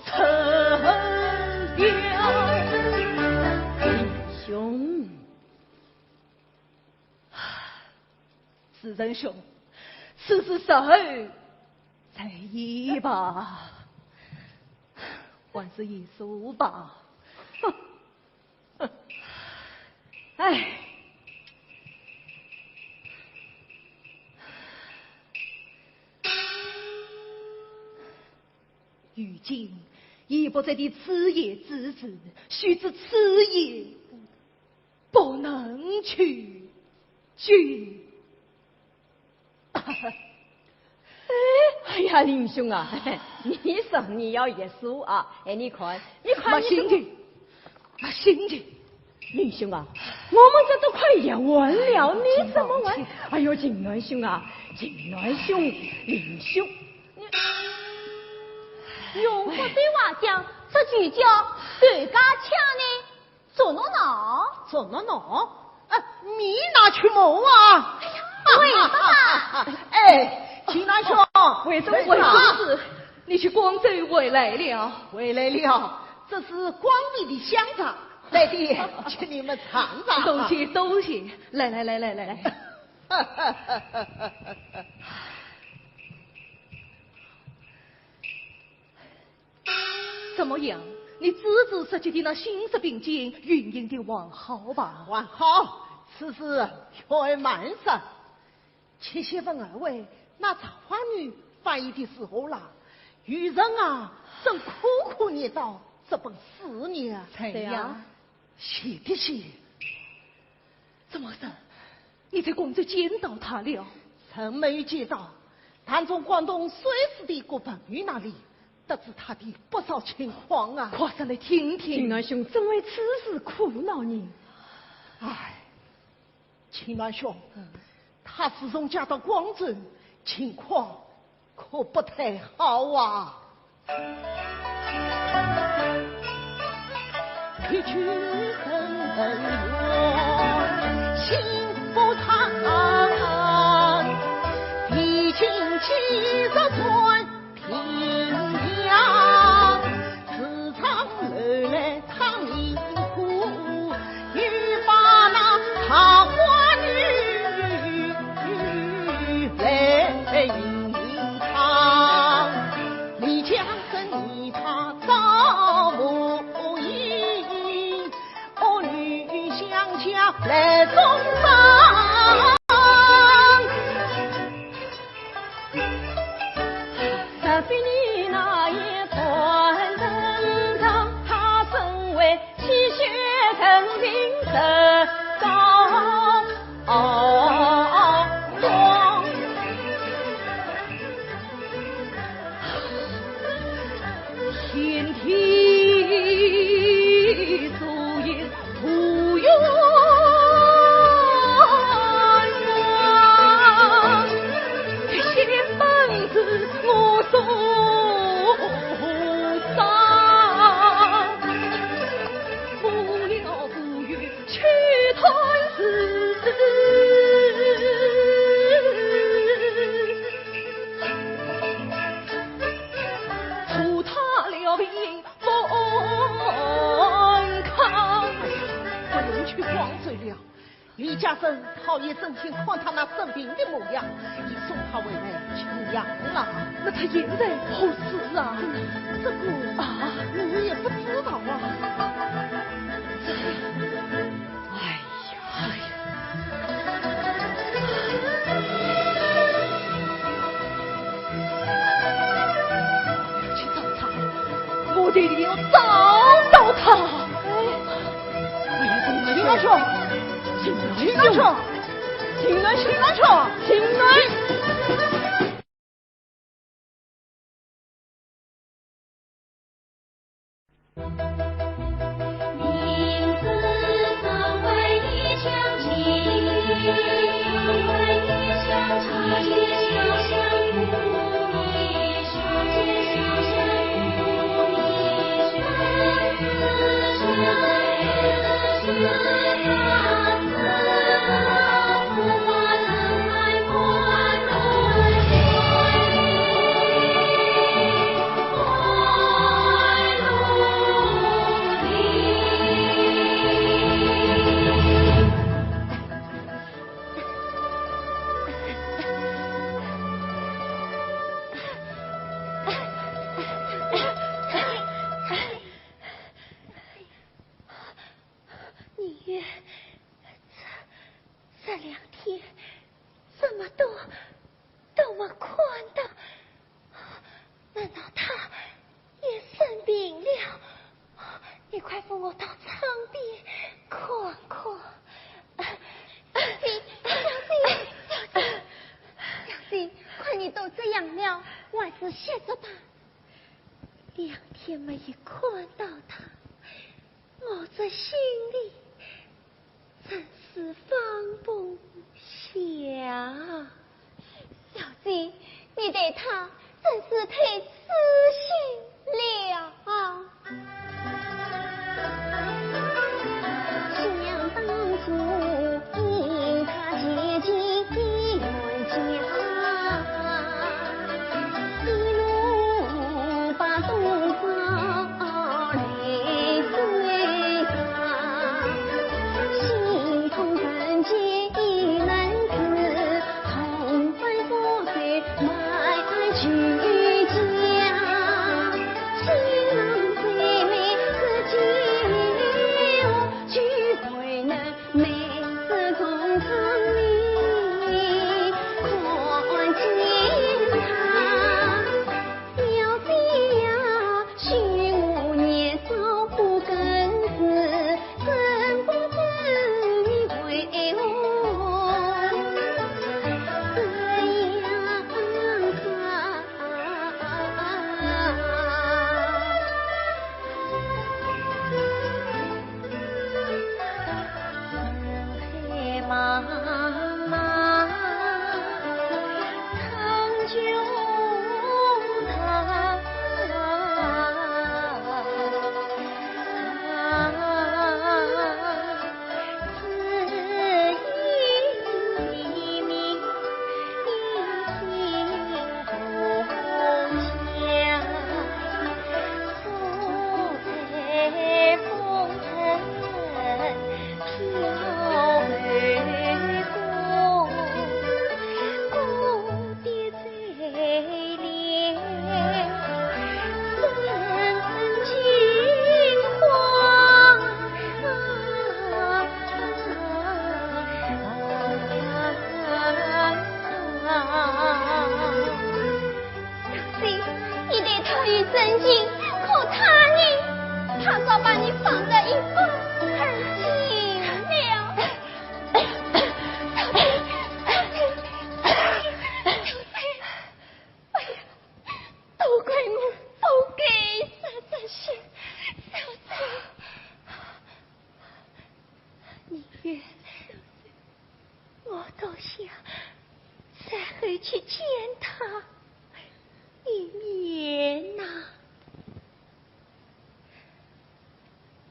成了。兄，世人兄，此事稍后再议吧，还是一说吧。哎，如今已不再的此夜之事，须知此夜不能去君。哎呀，林兄啊，你说你要一数啊？哎，你看，没心情，没心情。林兄啊，我们这都快要完了，你怎么完？哎呦，景鸾兄啊，景鸾兄，林兄，用不对话讲，这句叫对家抢呢，做侬闹，做闹闹，你拿去谋啊！为什么？哎，秦南兄，为什么为什是你去广州回来了？回来了，这是光你的香肠，来弟，请你们尝尝。多谢多谢，来。怎么样？你自知自己的那心思并进，运营的完好吧？完好，此事却慢上。且先问二位，那茶花女翻译的时候啦，愚人啊，正苦苦念叨这本4年，怎样？写的写，怎么是？你在广州见到他了？曾没见到，但从广东随时的郭本玉那里得知他的不少情况啊。快上来听听。景鸾兄正为此事苦恼呢。哎，秦鸾兄，他自从嫁到广州，情况可不太好啊！一曲恩怨心不长，毕竟70算平阳，时常累来唱一哭，欲把那桃花女来吟唱，你将跟你他早母意，儿女相加来终生。特别你那一团登场，他身为气血肯定的高光。天地足也不用望，这些本子我手上，不了不愿去团子。出他了病风康，不用去光水了。李家生讨厌真心看他那生病的模样，已送他回来求养了。那他现在何事啊？这个啊，你也不知道啊。哎呀！去找他，我得要找到他。请他去，请他去，请人，请他去，请人。名字曾为一腔情，曾为一腔情，小香不迷，小姐小香不迷，生子生呀子，自把人海关入你这2天这么多么宽的，难道他也生病了？你快扶我到床边看看。小弟，快你都这样了，我还是谢着他。2天没有看到他，我这心里真是放不下。小姐，你对他真是太痴心了啊！新娘当初因他结亲的冤家，一路把东方泪水洒，心痛人间一男子，痛恨不对埋去。月，我都想再回去见他一面呐。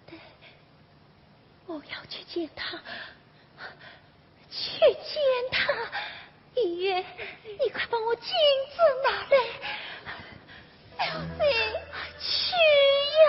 对，我要去见他，去见他。一月，你快把我镜子拿来。小飞，去呀！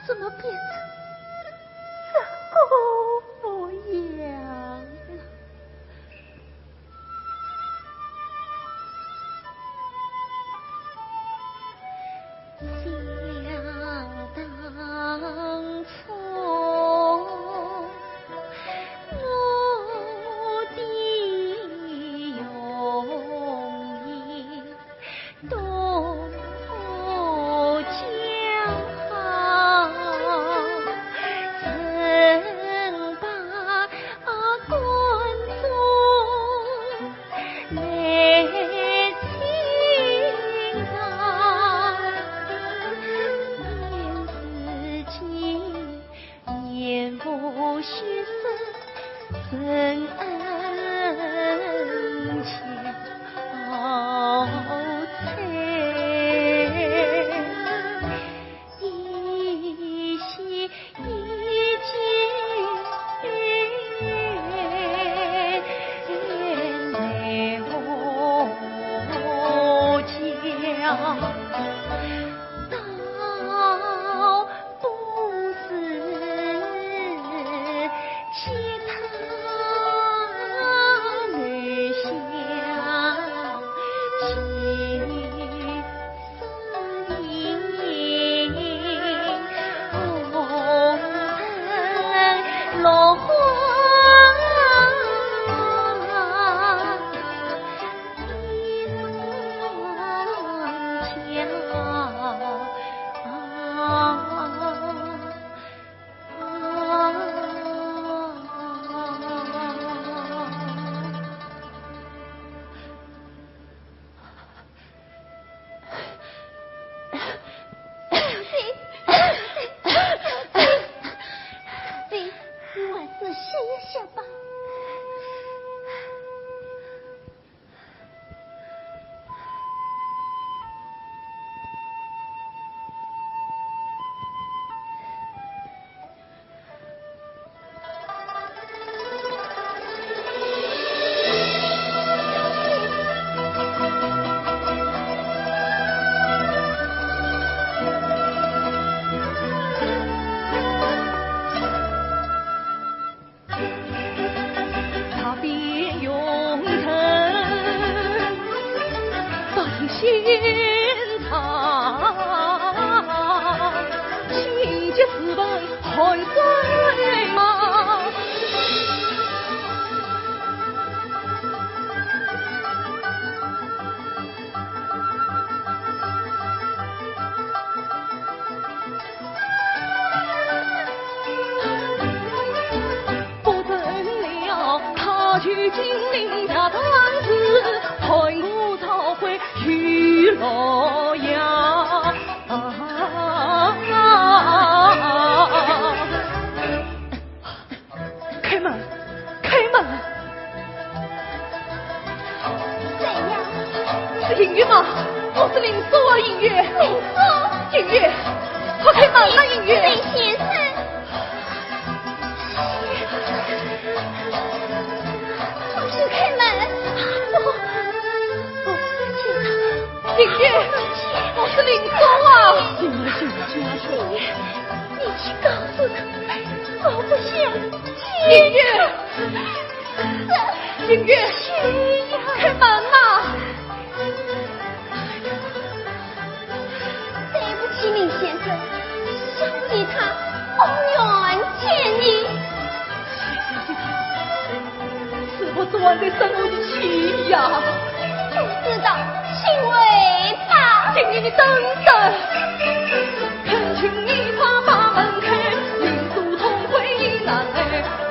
怎么变成这个模样了？想当初我的用意都去金陵大堂子，陪我找回玉洛阳。开门，开门！怎样？是银月吗？我是林叔啊，银月。林叔，银月，快开门啊，银月！林先生。开门！银月，我是林松啊！你去告诉他，我不想银月，银月，开门啊！对不起，林先生，想起他，哦哟。呀，不知道请为吧。今日你等等，恳请你把门开，领宿同归已难来。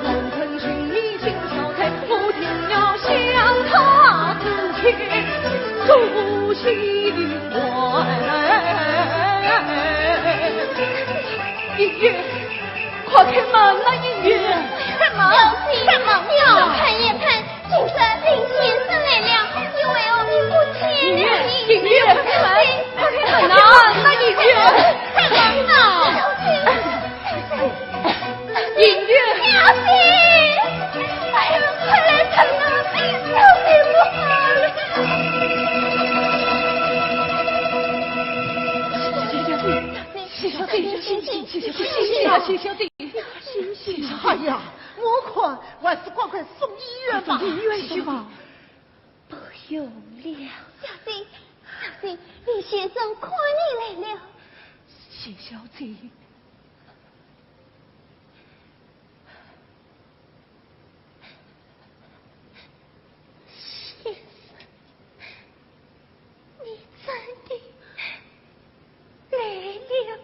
我恳请你请小开，我听了向他自去诉心怀。音乐，快开门啊！音乐，什么？要看也看，今日林先生来了，因为我并不欠音乐，你。音乐，快开门啊！那音乐，开门啊！音乐，小心！哎呦，快来看啊！小心不好了。谢小弟，哎呀，我看我还是赶快送医院吧。医院去吧。不用了，小心，李先生看你来了。谢小姐，先生，你真的来了。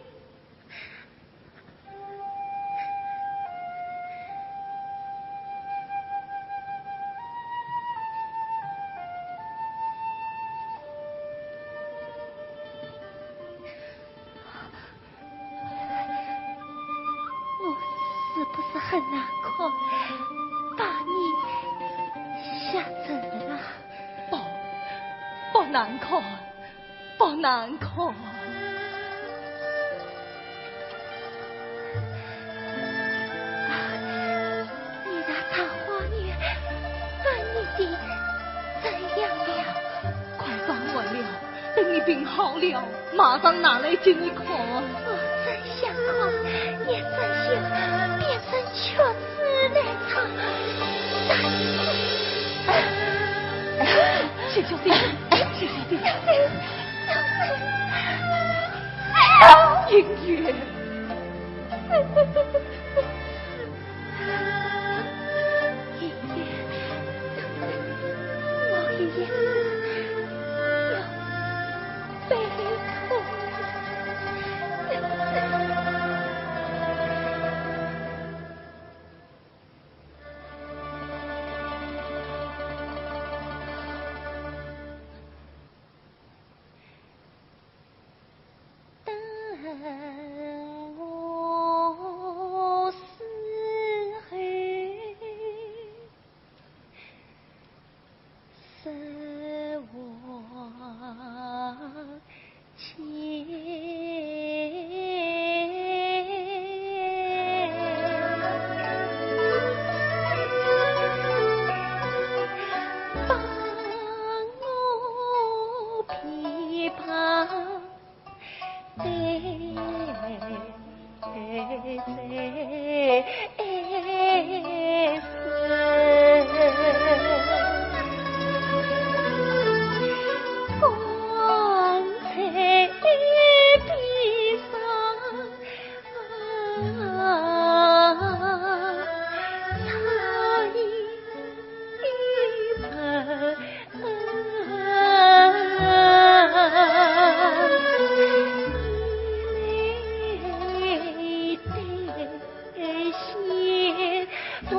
是不是很难过，把你吓着了？不难看，不难看。你那桃花女对你的怎样了？快放完了，等你病好了，马上拿来给你看。我真想看，也真想变成瘸子来唱。谢小弟，谢小弟，音乐。我也要悲痛。多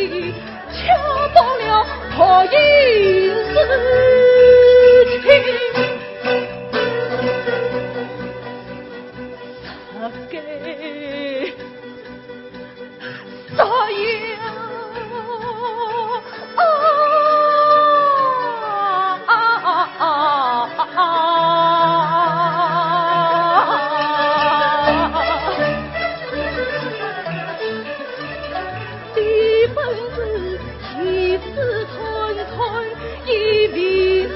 里，恰报了破姻事情。啥呀？一辈子一世寸寸一命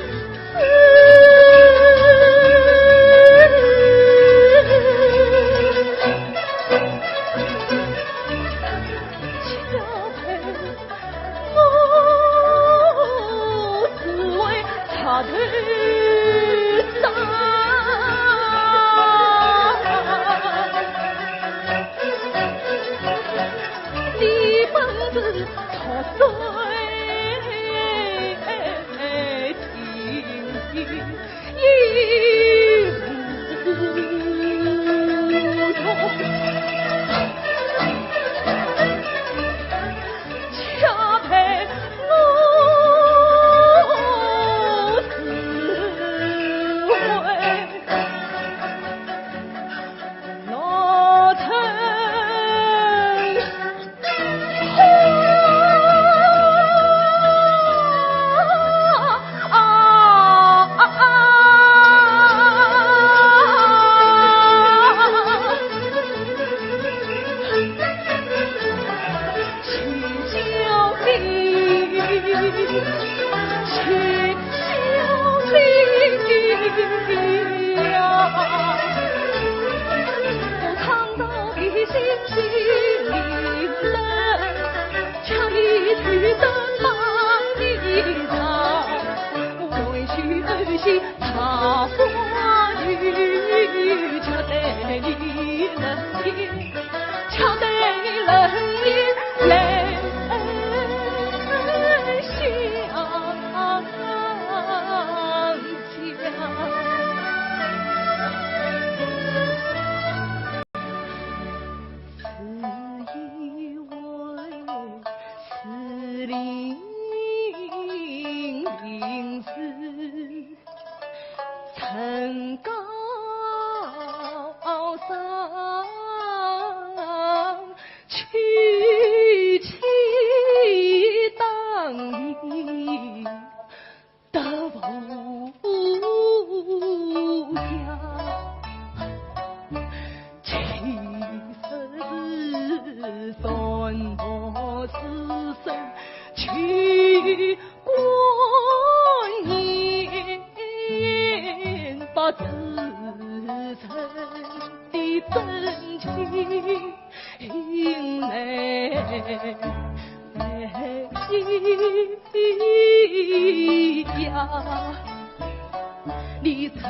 你曾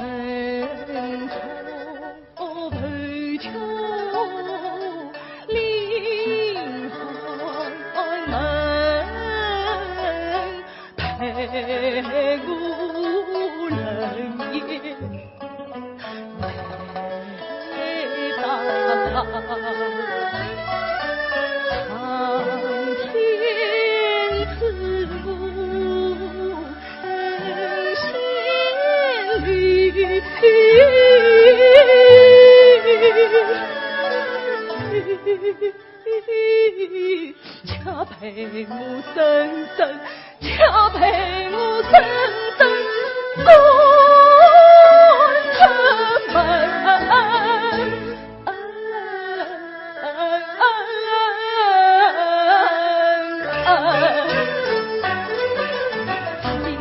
可陪酒临寒门，陪我冷夜回到苍天赐我仙侣。恰陪我生生，恰陪我生生共因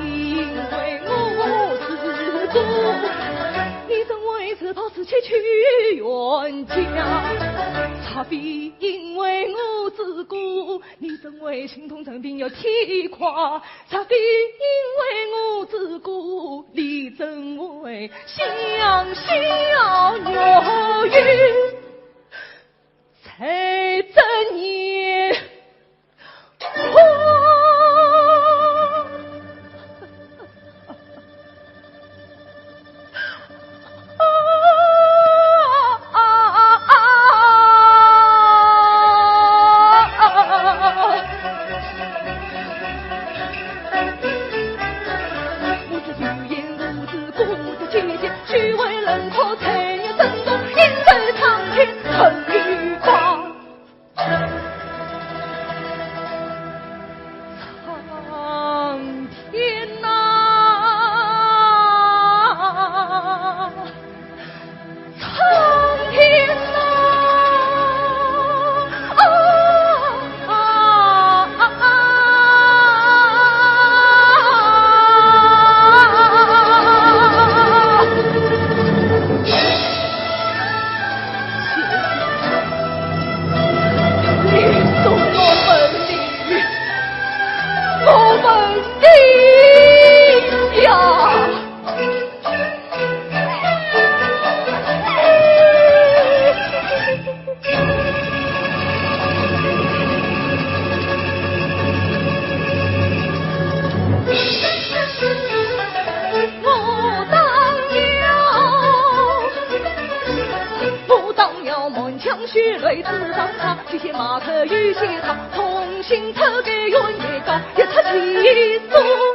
为我自古，你怎为此抛此弃去远家？他必因为我自古，你怎为心痛曾病要体垮？他必因为我自古，你怎为相笑鸟语才怎年为此上场，提携马特与协他同心策给元夜高，也出其中。